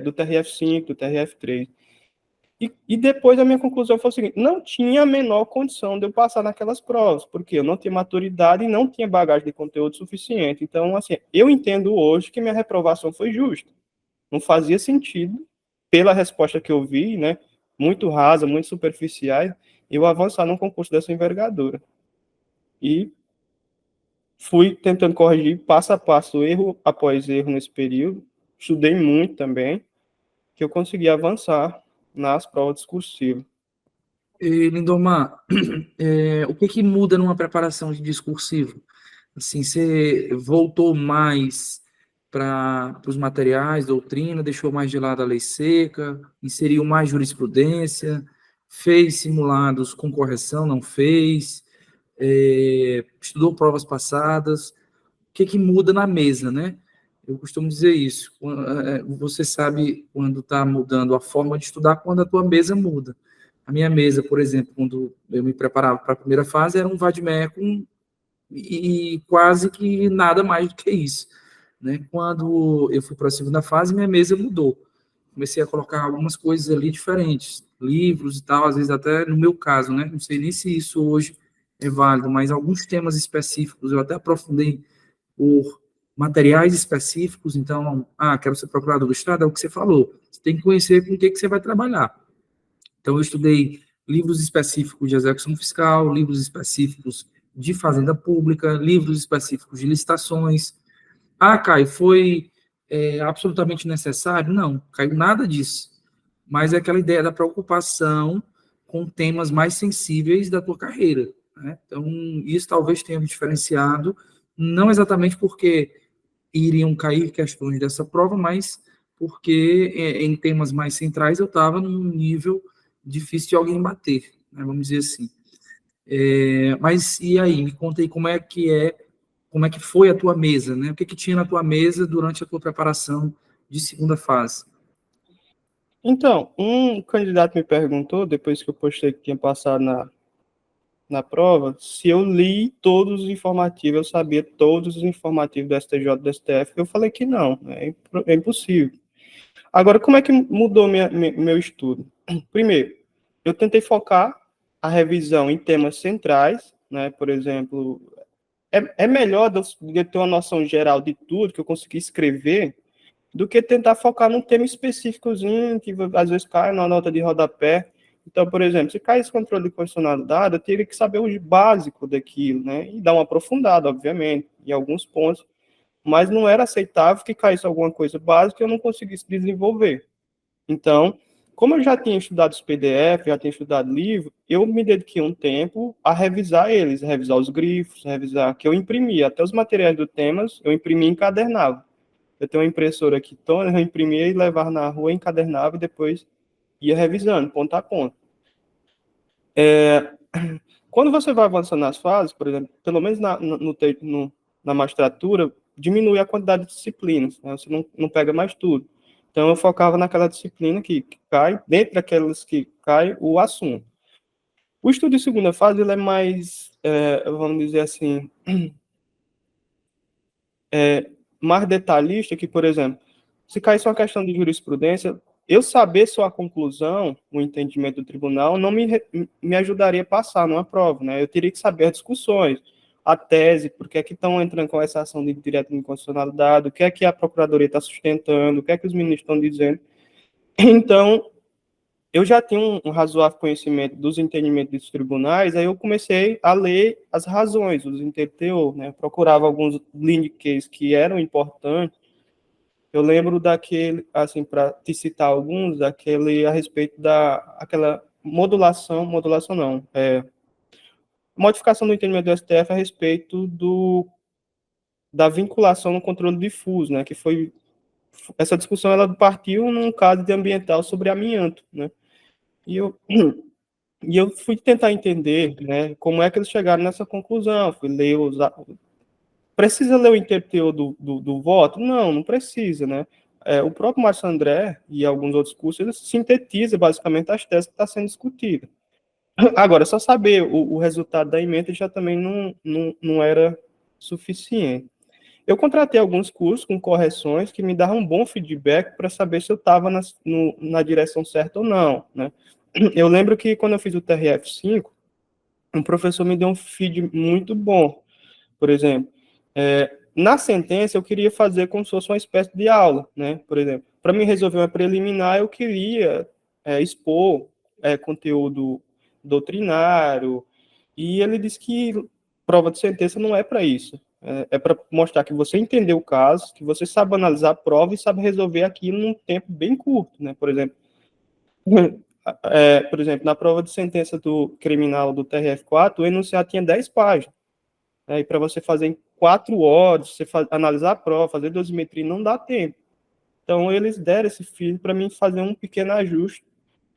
do TRF5, do TRF3. E depois a minha conclusão foi o seguinte: não tinha a menor condição de eu passar naquelas provas, porque eu não tinha maturidade e não tinha bagagem de conteúdo suficiente. Então, assim, eu entendo hoje que minha reprovação foi justa. Não fazia sentido, pela resposta que eu vi, né, muito rasa, muito superficiais, eu avançar num concurso dessa envergadura. E fui tentando corrigir passo a passo, erro após erro nesse período. Estudei muito também, que eu consegui avançar nas provas discursivas. Lindomar, o que muda numa preparação de discursivo? Assim, você voltou mais para os materiais, doutrina, deixou mais de lado a lei seca, inseriu mais jurisprudência, fez simulados com correção, não fez, estudou provas passadas. O que muda na mesa, né? Eu costumo dizer isso. Você sabe quando está mudando a forma de estudar, quando a tua mesa muda. A minha mesa, por exemplo, quando eu me preparava para a primeira fase, era um vademecum e quase que nada mais do que isso, né? Quando eu fui para a segunda fase, minha mesa mudou. Comecei a colocar algumas coisas ali diferentes, livros e tal, às vezes até no meu caso, né? Não sei nem se isso hoje é válido, mas alguns temas específicos eu até aprofundei por materiais específicos. Então, quero ser procurador do Estado, é o que você falou. Você tem que conhecer com o que você vai trabalhar. Então, eu estudei livros específicos de execução fiscal, livros específicos de fazenda pública, livros específicos de licitações. Caio, foi absolutamente necessário? Não, Caio, nada disso. Mas é aquela ideia da preocupação com temas mais sensíveis da tua carreira, né? Então, isso talvez tenha me diferenciado, não exatamente porque iriam cair questões dessa prova, mas porque em temas mais centrais eu estava num nível difícil de alguém bater, né, vamos dizer assim. Mas e aí, me conta aí como é que foi a tua mesa, né? O que tinha na tua mesa durante a tua preparação de segunda fase? Então, um candidato me perguntou, depois que eu postei que tinha passado na prova, se eu li todos os informativos, eu sabia todos os informativos do STJ e do STF. Eu falei que não, é impossível. Agora, como é que mudou meu estudo? Primeiro, eu tentei focar a revisão em temas centrais, né? Por exemplo, é melhor de eu ter uma noção geral de tudo que eu consegui escrever do que tentar focar num tema específicozinho que às vezes cai na nota de rodapé. Então, por exemplo, se cai esse controle de condicionalidade, eu teria que saber o básico daquilo, né? E dar uma aprofundada, obviamente, em alguns pontos. Mas não era aceitável que caísse alguma coisa básica e eu não conseguisse desenvolver. Então, como eu já tinha estudado os PDF, já tinha estudado livro, eu me dediquei um tempo a revisar eles, a revisar os grifos, a revisar, que eu imprimia, até os materiais do temas, eu imprimia e encadernava. Eu tenho uma impressora aqui, então eu imprimia e levava na rua, encadernava e depois ia revisando, ponto a ponto. Quando você vai avançando nas fases, por exemplo, pelo menos na magistratura, diminui a quantidade de disciplinas, né? Você não pega mais tudo. Então, eu focava naquela disciplina que cai, dentro daquelas que cai o assunto. O estudo de segunda fase, ele é mais, vamos dizer assim, mais detalhista que, por exemplo, se caísse uma questão de jurisprudência, eu saber só a conclusão, o entendimento do tribunal, não me ajudaria a passar numa prova, né? Eu teria que saber as discussões, a tese, por que é que estão entrando com essa ação de direto de inconstitucionalidade, o que é que a procuradoria está sustentando, o que é que os ministros estão dizendo. Então, eu já tinha um razoável conhecimento dos entendimentos dos tribunais, aí eu comecei a ler as razões, os interteor, né? Eu procurava alguns lead cases que eram importantes. Eu lembro daquele, assim, para te citar alguns, daquele a respeito aquela modulação não, modificação do entendimento do STF a respeito da vinculação no controle difuso, né? Que foi essa discussão, ela partiu num caso de ambiental sobre amianto, né? E eu fui tentar entender, né, como é que eles chegaram nessa conclusão. Fui ler precisa ler o interteor do voto? Não precisa, né? O próprio Márcio André e alguns outros cursos, eles sintetizam basicamente as teses que estão sendo discutidas. Agora, só saber o resultado da ementa já também não era suficiente. Eu contratei alguns cursos com correções que me davam um bom feedback para saber se eu estava na direção certa ou não, né? Eu lembro que quando eu fiz o TRF5, um professor me deu um feed muito bom. Por exemplo, na sentença eu queria fazer como se fosse uma espécie de aula, né? Por exemplo, para mim resolver uma preliminar, eu queria expor conteúdo doutrinário, e ele disse que prova de sentença não é para isso. É para mostrar que você entendeu o caso, que você sabe analisar a prova e sabe resolver aquilo num tempo bem curto, né? Por exemplo, na prova de sentença do criminal do TRF4, o enunciado tinha 10 páginas. E para você fazer em 4 horas, você analisar a prova, fazer dosimetria, não dá tempo. Então, eles deram esse feed para mim fazer um pequeno ajuste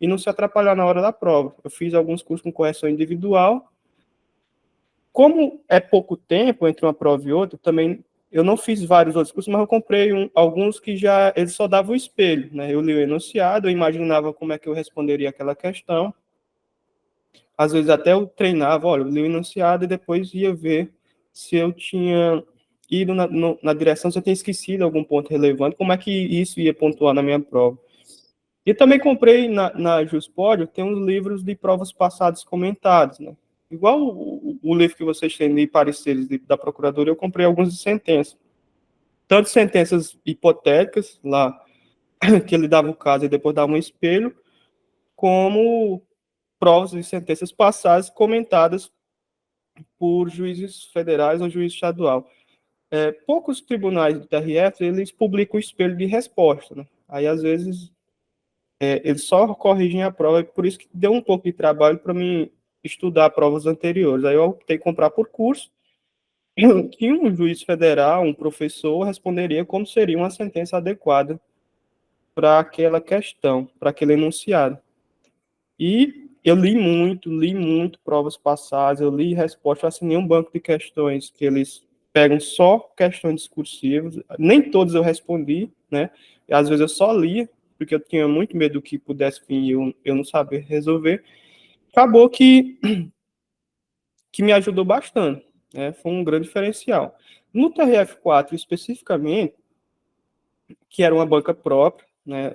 e não se atrapalhar na hora da prova. Eu fiz alguns cursos com correção individual. Como é pouco tempo entre uma prova e outra, também eu não fiz vários outros cursos, mas eu comprei alguns que já eles só davam o espelho, né? Eu li o enunciado, eu imaginava como é que eu responderia aquela questão. Às vezes até eu treinava, olha, eu li o enunciado e depois ia ver se eu tinha ido na direção, se eu tinha esquecido algum ponto relevante, como é que isso ia pontuar na minha prova. E também comprei na Juspódio, tem uns livros de provas passadas comentados, né? Igual o livro que vocês têm de pareceres da Procuradoria, eu comprei alguns de sentenças. Tanto sentenças hipotéticas, lá, que ele dava o caso e depois dava um espelho, como provas de sentenças passadas comentadas por juízes federais ou juiz estadual. Poucos tribunais do TRF, eles publicam o espelho de resposta, né? Aí, às vezes, eles só corrigem a prova, e por isso que deu um pouco de trabalho para mim estudar provas anteriores. Aí eu optei em comprar por curso, que um juiz federal, um professor, responderia como seria uma sentença adequada para aquela questão, para aquele enunciado. E eu li muito provas passadas, eu li respostas, eu assinei um banco de questões que eles pegam só questões discursivas, nem todas eu respondi, né? E às vezes eu só lia, porque eu tinha muito medo que pudesse vir e eu não saber resolver. Acabou que me ajudou bastante, né? Foi um grande diferencial. No TRF4, especificamente, que era uma banca própria, né?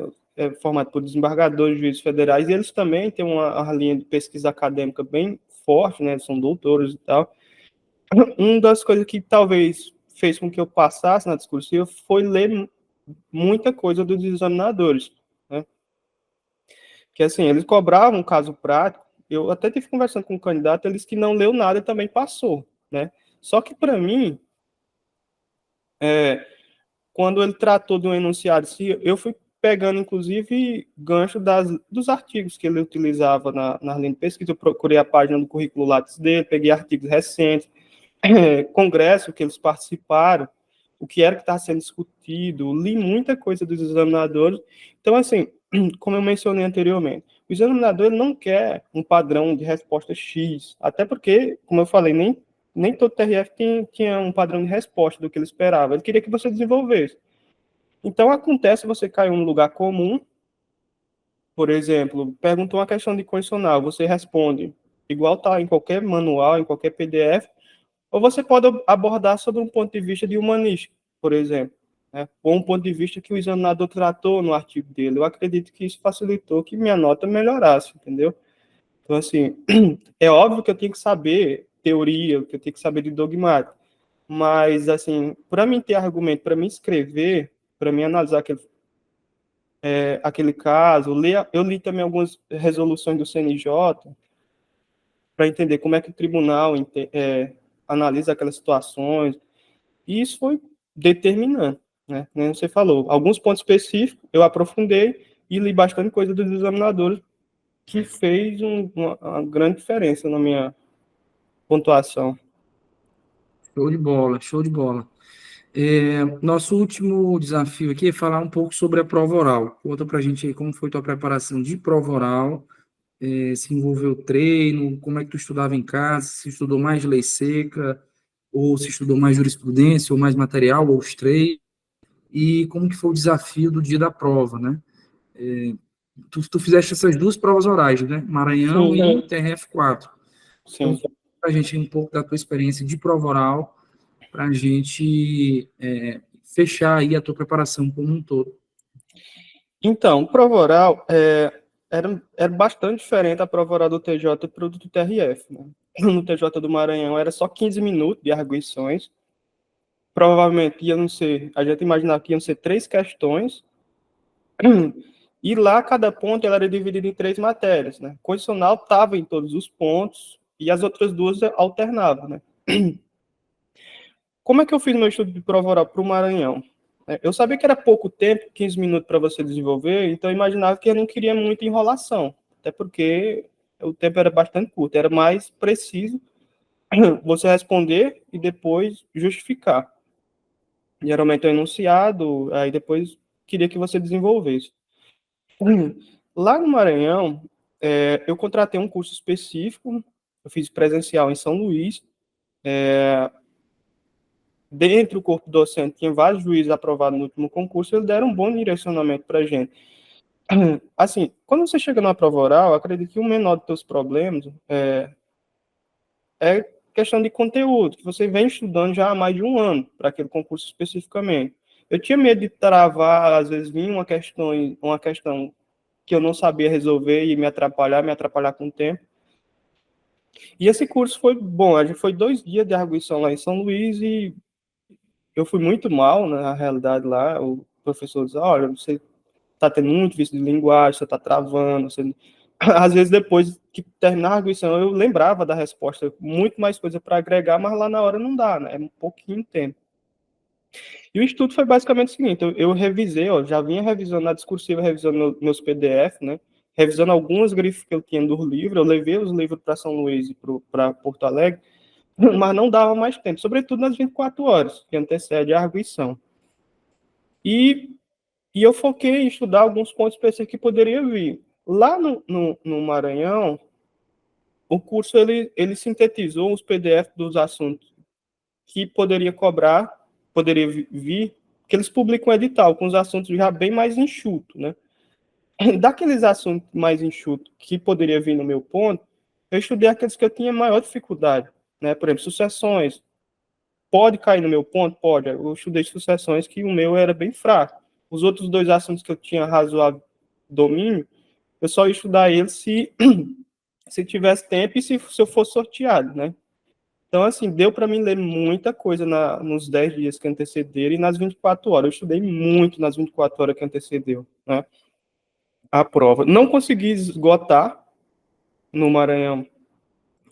Formado por desembargadores, juízes federais, e eles também têm uma linha de pesquisa acadêmica bem forte, né? São doutores e tal. Uma das coisas que talvez fez com que eu passasse na discursiva foi ler muita coisa dos examinadores, né? Que assim, eles cobravam um caso prático. Eu até tive conversando com um candidato, eles que não leu nada e também passou, né? Só que para mim, quando ele tratou de um enunciado, eu fui pegando, inclusive, gancho dos artigos que ele utilizava na linha de pesquisa. Eu procurei a página do currículo Lattes dele, peguei artigos recentes, congresso que eles participaram, o que era que estava sendo discutido, li muita coisa dos examinadores. Então, assim, como eu mencionei anteriormente, o examinador ele não quer um padrão de resposta X, até porque, como eu falei, nem todo TRF tinha um padrão de resposta do que ele esperava. Ele queria que você desenvolvesse. Então, acontece você cair em um lugar comum, por exemplo, perguntou uma questão de condicional, você responde igual está em qualquer manual, em qualquer PDF, ou você pode abordar sobre um ponto de vista de humanística, por exemplo, né? Ou um ponto de vista que o examinador tratou no artigo dele. Eu acredito que isso facilitou que minha nota melhorasse, entendeu? Então, assim, é óbvio que eu tenho que saber teoria, que eu tenho que saber de dogmático, mas, assim, para mim ter argumento, para mim escrever, para mim analisar aquele caso, eu li também algumas resoluções do CNJ para entender como é que o tribunal analisa aquelas situações, e isso foi determinante, né? Como você falou, alguns pontos específicos eu aprofundei e li bastante coisa dos examinadores, que fez uma grande diferença na minha pontuação. Show de bola, show de bola. Nosso último desafio aqui é falar um pouco sobre a prova oral. Conta pra gente aí como foi tua preparação de prova oral, se envolveu treino, como é que tu estudava em casa, se estudou mais lei seca, ou se estudou mais jurisprudência, ou mais material, ou os três, e como que foi o desafio do dia da prova, né? Tu fizeste essas duas provas orais, né? Maranhão Sim, e TRF4. Então, sim. para a gente um pouco da tua experiência de prova oral, para a gente fechar aí a tua preparação como um todo. Então, prova oral era bastante diferente a prova oral do TJ para o do TRF, né? No TJ do Maranhão era só 15 minutos de arguições. Provavelmente iam ser, a gente imaginava que iam ser 3 questões. E lá cada ponto ela era dividido em 3 matérias, né? Condicional estava em todos os pontos e as outras duas alternavam, né? Como é que eu fiz meu estudo de prova oral para o Maranhão? Eu sabia que era pouco tempo, 15 minutos para você desenvolver, então eu imaginava que eu não queria muita enrolação, até porque o tempo era bastante curto, era mais preciso você responder e depois justificar. Geralmente é enunciado, aí depois queria que você desenvolvesse. Lá no Maranhão, eu contratei um curso específico, eu fiz presencial em São Luís. Dentro do corpo docente, tinha vários juízes aprovados no último concurso, eles deram um bom direcionamento para a gente. Assim, quando você chega na prova oral, eu acredito que o menor dos teus problemas é questão de conteúdo, que você vem estudando já há mais de um ano para aquele concurso especificamente. Eu tinha medo de travar, às vezes vinha uma questão que eu não sabia resolver e me atrapalhar com o tempo. E esse curso foi bom, a gente foi 2 dias de arguição lá em São Luís e eu fui muito mal, né, na realidade lá, o professor disse, olha, você está tendo muito vício de linguagem, você está travando, você... Às vezes depois que terminar a arguição eu lembrava da resposta, muito mais coisa para agregar, mas lá na hora não dá, né, é um pouquinho tempo. E o estudo foi basicamente o seguinte, eu revisei, ó, já vinha revisando na discursiva, revisando meus PDF, né, revisando algumas grifes que eu tinha do livro, eu levei os livros para São Luís e para Porto Alegre, mas não dava mais tempo, sobretudo nas 24 horas, que antecede a arguição. E eu foquei em estudar alguns pontos específicos que poderia vir. Lá no Maranhão, o curso ele sintetizou os PDF dos assuntos que poderia cobrar, poderia vir, que eles publicam um edital com os assuntos já bem mais enxuto, né? Daqueles assuntos mais enxutos que poderia vir no meu ponto, eu estudei aqueles que eu tinha maior dificuldade, né? Por exemplo, sucessões. Pode cair no meu ponto? Pode. Eu estudei sucessões que o meu era bem fraco. Os outros 2 assuntos que eu tinha razoável domínio, eu só ia estudar eles se tivesse tempo e se eu fosse sorteado, né? Então, assim, deu para mim ler muita coisa nos 10 dias que antecederam e nas 24 horas. Eu estudei muito nas 24 horas que antecedeu, né, a prova. Não consegui esgotar no Maranhão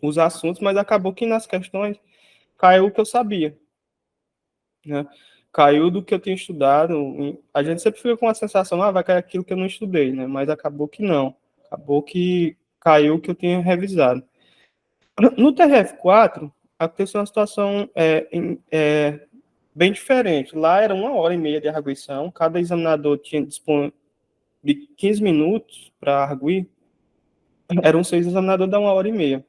os assuntos, mas acabou que nas questões caiu o que eu sabia, né? Caiu do que eu tinha estudado. A gente sempre fica com a sensação, vai cair aquilo que eu não estudei, né? Mas acabou que não. Acabou que caiu o que eu tinha revisado. No TRF4, aconteceu uma situação bem diferente. Lá era 1h30 de arguição, cada examinador tinha dispor de 15 minutos para arguir, eram 6 examinadores, dá 1h30.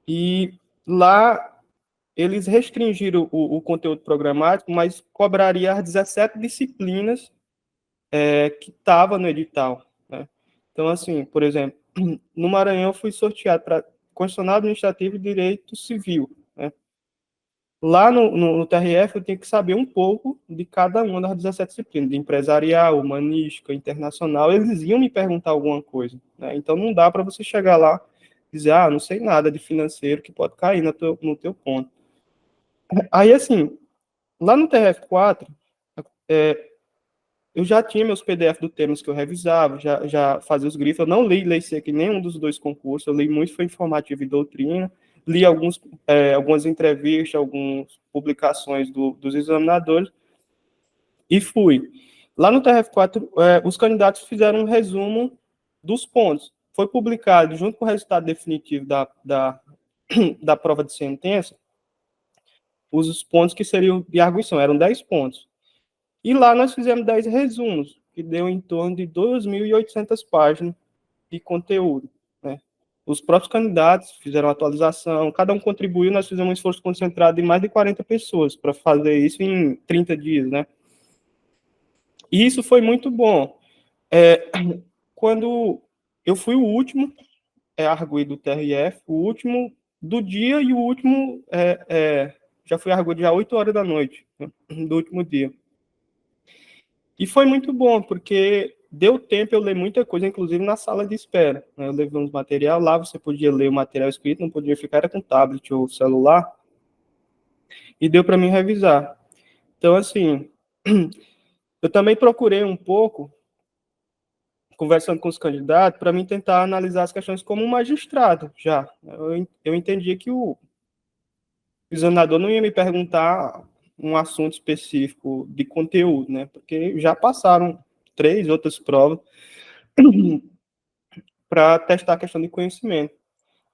E lá eles restringiram o conteúdo programático, mas cobraria as 17 disciplinas que estava no edital, né? Então, assim, por exemplo, no Maranhão eu fui sorteado para Constitucional Administrativo e Direito Civil, né? Lá no TRF eu tinha que saber um pouco de cada uma das 17 disciplinas, de empresarial, humanística, internacional, eles iam me perguntar alguma coisa, né? Então não dá para você chegar lá e dizer, não sei nada de financeiro que pode cair no teu ponto. Aí, assim, lá no TRF4, eu já tinha meus PDF dos temas que eu revisava, já fazia os grifos. Eu não li lei seca em nenhum dos 2 concursos, eu li muito, foi informativo e doutrina, li algumas entrevistas, algumas publicações dos examinadores, e fui. Lá no TRF4, os candidatos fizeram um resumo dos pontos. Foi publicado, junto com o resultado definitivo da prova de sentença, os pontos que seriam de arguição, eram 10 pontos. E lá nós fizemos 10 resumos, que deu em torno de 2.800 páginas de conteúdo, né? Os próprios candidatos fizeram atualização, cada um contribuiu, nós fizemos um esforço concentrado de mais de 40 pessoas para fazer isso em 30 dias, né? E isso foi muito bom. Quando eu fui o último arguido do TRF, o último do dia e o último já fui arguido já 8 horas da noite, né, do último dia. E foi muito bom, porque deu tempo eu ler muita coisa, inclusive na sala de espera, né? Eu levei uns material lá, você podia ler o material escrito, não podia ficar era com tablet ou celular, e deu para mim revisar. Então, assim, eu também procurei um pouco, conversando com os candidatos, para mim tentar analisar as questões como um magistrado, já. Eu entendi que o examinador não ia me perguntar um assunto específico de conteúdo, né? Porque já passaram 3 outras provas para testar a questão de conhecimento.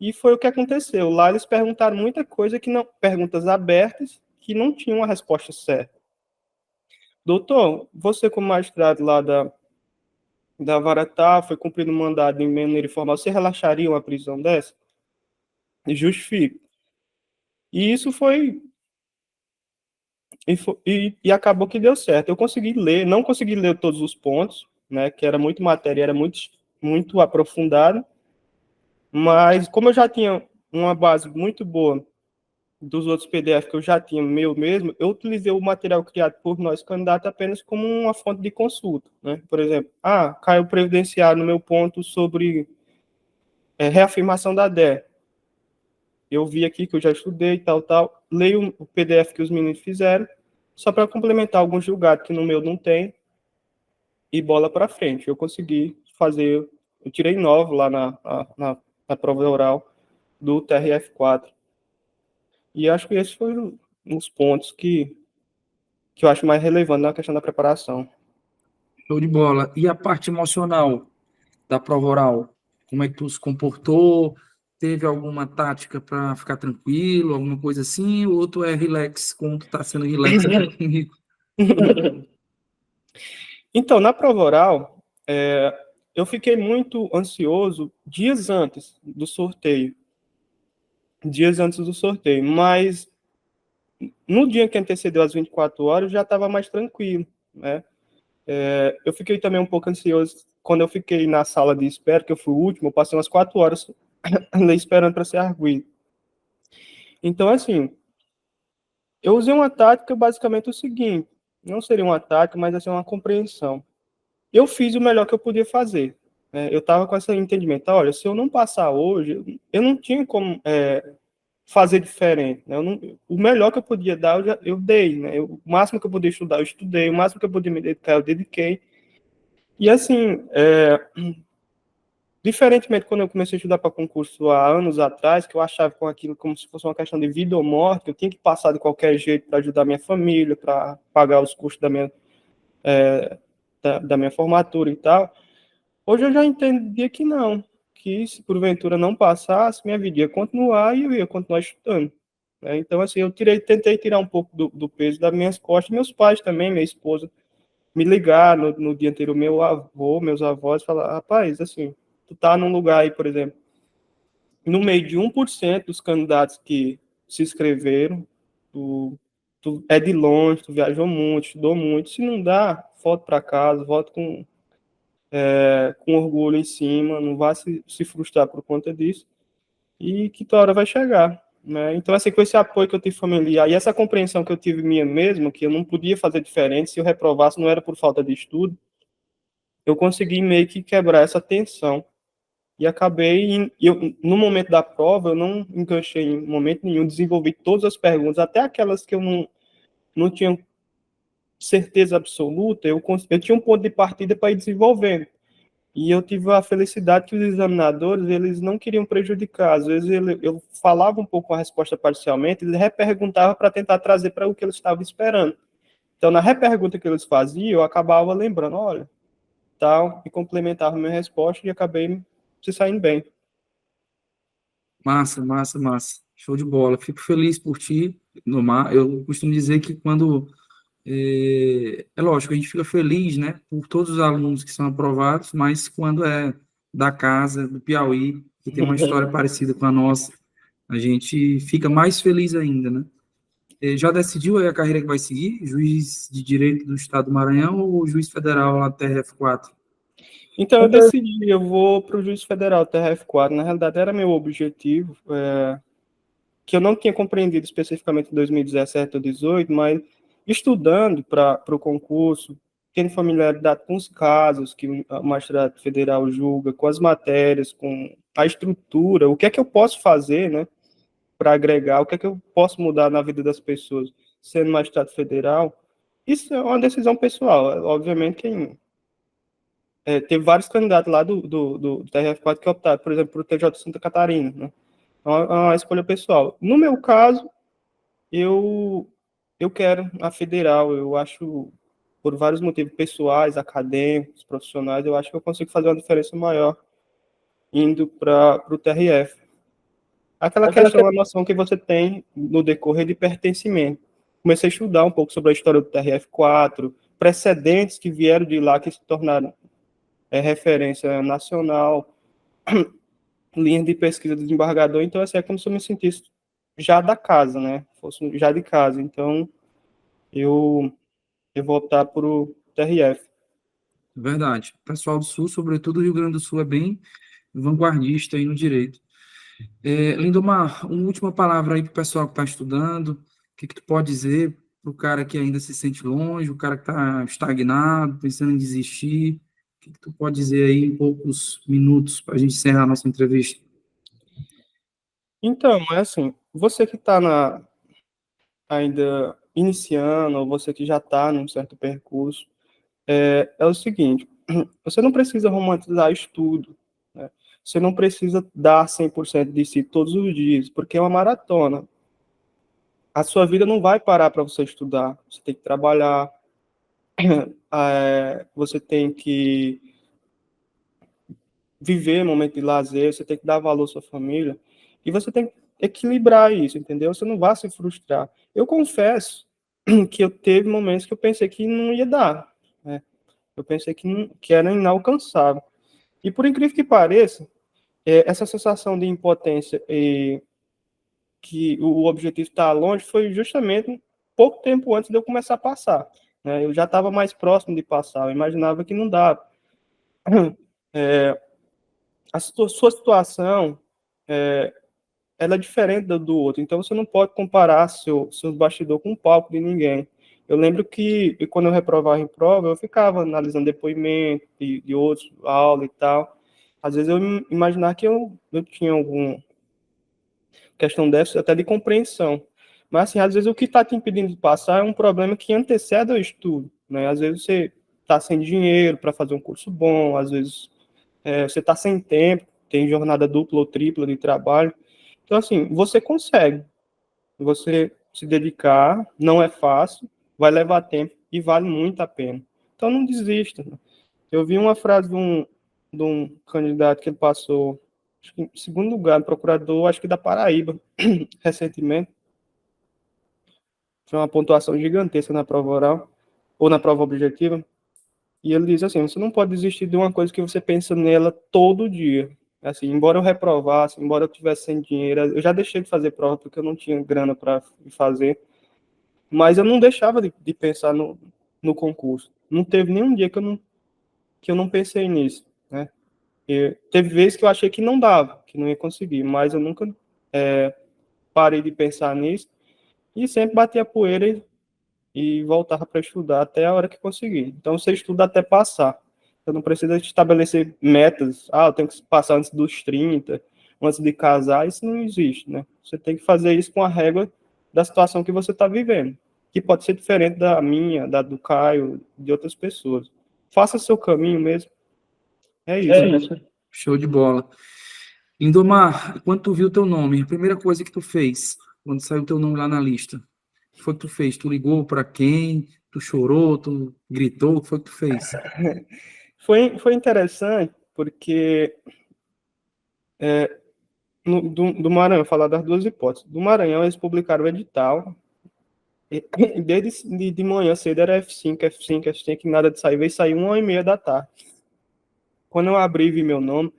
E foi o que aconteceu. Lá eles perguntaram muita coisa que não, perguntas abertas que não tinham uma resposta certa. Doutor, você como magistrado lá da vara tal, foi cumprido um mandado em maneira informal, você relaxaria uma prisão dessa? Justifico. E isso foi e acabou que deu certo. Eu consegui ler, não consegui ler todos os pontos, né, que era muito matéria, era muito aprofundado, mas como eu já tinha uma base muito boa dos outros PDF que eu já tinha meu mesmo, eu utilizei o material criado por nós candidatos apenas como uma fonte de consulta, né? Por exemplo, caiu previdenciário no meu ponto sobre reafirmação da DE. Eu vi aqui que eu já estudei, tal, leio o PDF que os meninos fizeram, só para complementar alguns julgados que no meu não tem, e bola para frente. Eu consegui fazer, eu tirei 9 lá na prova oral do TRF4. E acho que esses foram os pontos que eu acho mais relevante na questão da preparação. Show de bola. E a parte emocional da prova oral? Como é que tu se comportou? Teve alguma tática para ficar tranquilo, alguma coisa assim? Ou tu é relax, como tu tá sendo relax aqui comigo? Então, na prova oral, eu fiquei muito ansioso dias antes do sorteio. Mas no dia que antecedeu as 24 horas, eu já estava mais tranquilo, né? Eu fiquei também um pouco ansioso quando eu fiquei na sala de espera, que eu fui o último, eu passei umas 4 horas esperando para ser arguido. Então, assim, eu usei uma tática basicamente o seguinte, não seria uma tática, mas assim, uma compreensão. Eu fiz o melhor que eu podia fazer, né? Eu estava com esse entendimento, olha, se eu não passar hoje, eu não tinha como fazer diferente, né? O melhor que eu podia dar, eu dei, né? O máximo que eu podia estudar, eu estudei, o máximo que eu podia me dedicar, eu dediquei. E assim, diferentemente quando eu comecei a estudar para concurso há anos atrás, que eu achava com aquilo como se fosse uma questão de vida ou morte, eu tinha que passar de qualquer jeito para ajudar minha família, para pagar os custos da minha formatura e tal. Hoje eu já entendi que não, que se porventura não passasse, minha vida ia continuar e eu ia continuar estudando, né? Então, assim, eu tentei tirar um pouco do peso das minhas costas, meus pais também, minha esposa, me ligar no dia anterior, meus avós, falar, rapaz, assim, tu tá num lugar aí, por exemplo, no meio de 1% dos candidatos que se inscreveram, tu é de longe, tu viajou muito, estudou muito, se não dá, volta para casa, volta com orgulho em cima, não vá se frustrar por conta disso, e que tua hora vai chegar, né? Então, assim, com esse apoio que eu tive familiar, e essa compreensão que eu tive minha mesmo, que eu não podia fazer diferente, se eu reprovasse não era por falta de estudo, eu consegui meio que quebrar essa tensão, e acabei, no momento da prova, eu não enganchei em momento nenhum, desenvolvi todas as perguntas, até aquelas que eu não tinha certeza absoluta, eu tinha um ponto de partida para ir desenvolvendo. E eu tive a felicidade que os examinadores, eles não queriam prejudicar. Às vezes eu falava um pouco a resposta parcialmente, eles reperguntavam para tentar trazer para o que eles estavam esperando. Então, na repergunta que eles faziam, eu acabava lembrando, olha, tal, e complementava a minha resposta e acabei se saindo bem. Massa, massa, massa. Show de bola. Fico feliz por ti, Nomar. Eu costumo dizer que quando é lógico, a gente fica feliz, né, por todos os alunos que são aprovados, mas quando é da casa, do Piauí, que tem uma história parecida com a nossa, a gente fica mais feliz ainda, né? Já decidiu aí a carreira que vai seguir? Juiz de Direito do Estado do Maranhão ou juiz federal lá TRF4? Então eu decidi, eu vou para o Juiz Federal, TRF4. Na realidade era meu objetivo, que eu não tinha compreendido especificamente em 2017 ou 2018, mas estudando para o concurso, tendo familiaridade com os casos que o magistrado federal julga, com as matérias, com a estrutura, o que é que eu posso fazer, né, para agregar, o que é que eu posso mudar na vida das pessoas, sendo magistrado federal. Isso é uma decisão pessoal. Obviamente, teve vários candidatos lá do TRF4 que optaram, por exemplo, por TJ Santa Catarina, né? É uma escolha pessoal. No meu caso, eu, eu quero a federal. Eu acho, por vários motivos pessoais, acadêmicos, profissionais, eu acho que eu consigo fazer uma diferença maior indo para o TRF. Aquela questão, a noção que você tem no decorrer de pertencimento. Comecei a estudar um pouco sobre a história do TRF4, precedentes que vieram de lá, que se tornaram referência nacional, linhas de pesquisa do desembargador. Então, assim, é como se eu me sentisse já da casa, né? Fosse já de casa. Então, eu, eu vou optar por o TRF. Verdade. O pessoal do Sul, sobretudo o Rio Grande do Sul, é bem vanguardista aí no direito. Lindomar, uma última palavra aí para o pessoal que está estudando. O que tu pode dizer para o cara que ainda se sente longe, o cara que está estagnado, pensando em desistir? O que tu pode dizer aí em poucos minutos para a gente encerrar a nossa entrevista? Então, é assim, você que está ainda iniciando, ou você que já está num certo percurso, é o seguinte, você não precisa romantizar estudo, né? Você não precisa dar 100% de si todos os dias, porque é uma maratona. A sua vida não vai parar para você estudar. Você tem que trabalhar, você tem que viver momento de lazer, você tem que dar valor à sua família, e você tem que equilibrar isso, entendeu? Você não vai se frustrar. Eu confesso que eu teve momentos que eu pensei que não ia dar, né? Eu pensei que era inalcançável. E por incrível que pareça, essa sensação de impotência e que o objetivo está longe foi justamente pouco tempo antes de eu começar a passar, né? Eu já estava mais próximo de passar, eu imaginava que não dava. A sua situação, ela é diferente do outro, então você não pode comparar seus bastidores com o palco de ninguém. Eu lembro que quando eu reprovava em prova, eu ficava analisando depoimento de outros, aula e tal. Às vezes eu imaginava que eu tinha alguma questão dessa, até de compreensão. Mas, assim, às vezes o que está te impedindo de passar é um problema que antecede ao estudo, né? Às vezes você está sem dinheiro para fazer um curso bom, às vezes você está sem tempo, tem jornada dupla ou tripla de trabalho. Então, assim, você consegue. Você se dedicar, não é fácil, vai levar tempo e vale muito a pena. Então, não desista. Né? Eu vi uma frase de um candidato que ele passou, acho que em segundo lugar, procurador, acho que da Paraíba, recentemente. Foi uma pontuação gigantesca na prova oral, ou na prova objetiva. E ele diz assim: você não pode desistir de uma coisa que você pensa nela todo dia. Assim, embora eu reprovasse, embora eu tivesse sem dinheiro, eu já deixei de fazer prova porque eu não tinha grana para fazer, mas eu não deixava de pensar no concurso. Não teve nenhum dia que eu não pensei nisso, né? Teve vezes que eu achei que não dava, que não ia conseguir, mas eu nunca parei de pensar nisso e sempre batia a poeira e voltava para estudar até a hora que conseguir. Então você estuda até passar. Você não precisa estabelecer metas. Eu tenho que passar antes dos 30, antes de casar. Isso não existe, né? Você tem que fazer isso com a régua da situação que você está vivendo, que pode ser diferente da minha, da do Caio, de outras pessoas. Faça seu caminho mesmo. É isso. Show de bola. Lindomar, quando tu viu teu nome, a primeira coisa que tu fez, quando saiu teu nome lá na lista, o que foi que tu fez? Tu ligou para quem? Tu chorou? Tu gritou? O que foi que tu fez? Foi interessante, porque do Maranhão, falar das duas hipóteses. Do Maranhão, eles publicaram o edital. Desde de manhã cedo era F5, F5, F5, nada de sair. Veio sair 1h30 da tarde. Quando eu abri e vi meu nome,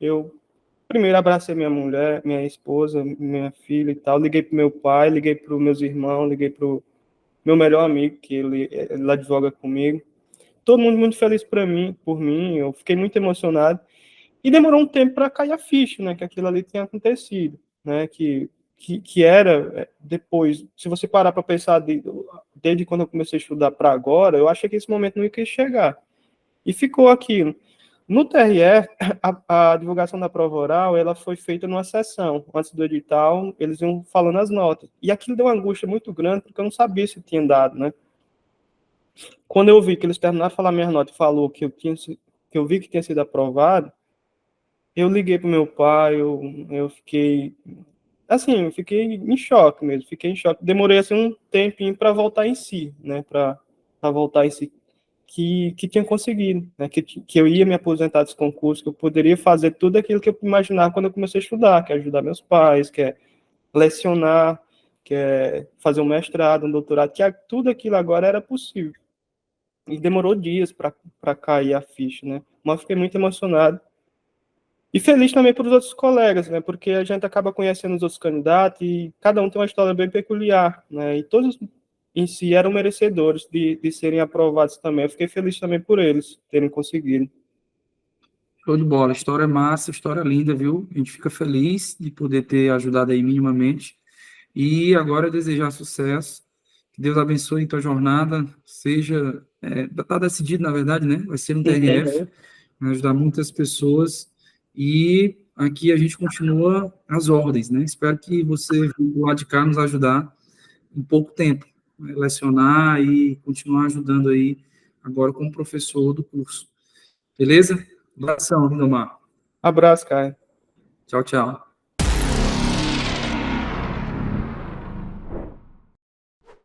eu primeiro abracei minha mulher, minha esposa, minha filha e tal. Liguei pro meu pai, liguei pro meus irmãos, liguei pro meu melhor amigo, que ele advoga comigo. todo mundo muito feliz por mim, eu fiquei muito emocionado. E demorou um tempo para cair a ficha, né, que aquilo ali tinha acontecido, né, que era depois, se você parar para pensar desde quando eu comecei a estudar para agora, eu achei que esse momento não ia chegar. E ficou aquilo. No TRE, a divulgação da prova oral, ela foi feita numa sessão. Antes do edital, eles iam falando as notas. E aquilo deu uma angústia muito grande, porque eu não sabia se tinha dado, né? Quando eu vi que eles terminaram de falar minhas notas e falou que eu vi que tinha sido aprovado, eu liguei pro meu pai, eu fiquei, assim, eu fiquei em choque mesmo, fiquei em choque. Demorei, assim, um tempinho para voltar em si, né? Para voltar em si. Que tinha conseguido, né? Que eu ia me aposentar desse concurso, que eu poderia fazer tudo aquilo que eu imaginava quando eu comecei a estudar, que é ajudar meus pais, que é lecionar, que é fazer um mestrado, um doutorado, tudo aquilo agora era possível. E demorou dias para cair a ficha, né? Mas fiquei muito emocionado. E feliz também pelos outros colegas, né? Porque a gente acaba conhecendo os outros candidatos e cada um tem uma história bem peculiar, né? E todos em si eram merecedores de serem aprovados também. Eu fiquei feliz também por eles terem conseguido. Show de bola. História massa, história linda, viu? A gente fica feliz de poder ter ajudado aí minimamente. E agora desejar sucesso. Que Deus abençoe tua jornada. Seja. Tá decidido, na verdade, né? Vai ser um TRF. Vai ajudar muitas pessoas. E aqui a gente continua as ordens, né? Espero que você venha do lado de cá nos ajudar em pouco tempo. Né? Lecionar e continuar ajudando aí agora como professor do curso. Beleza? Abração, Lindomar. Abraço, Caio. Tchau, tchau.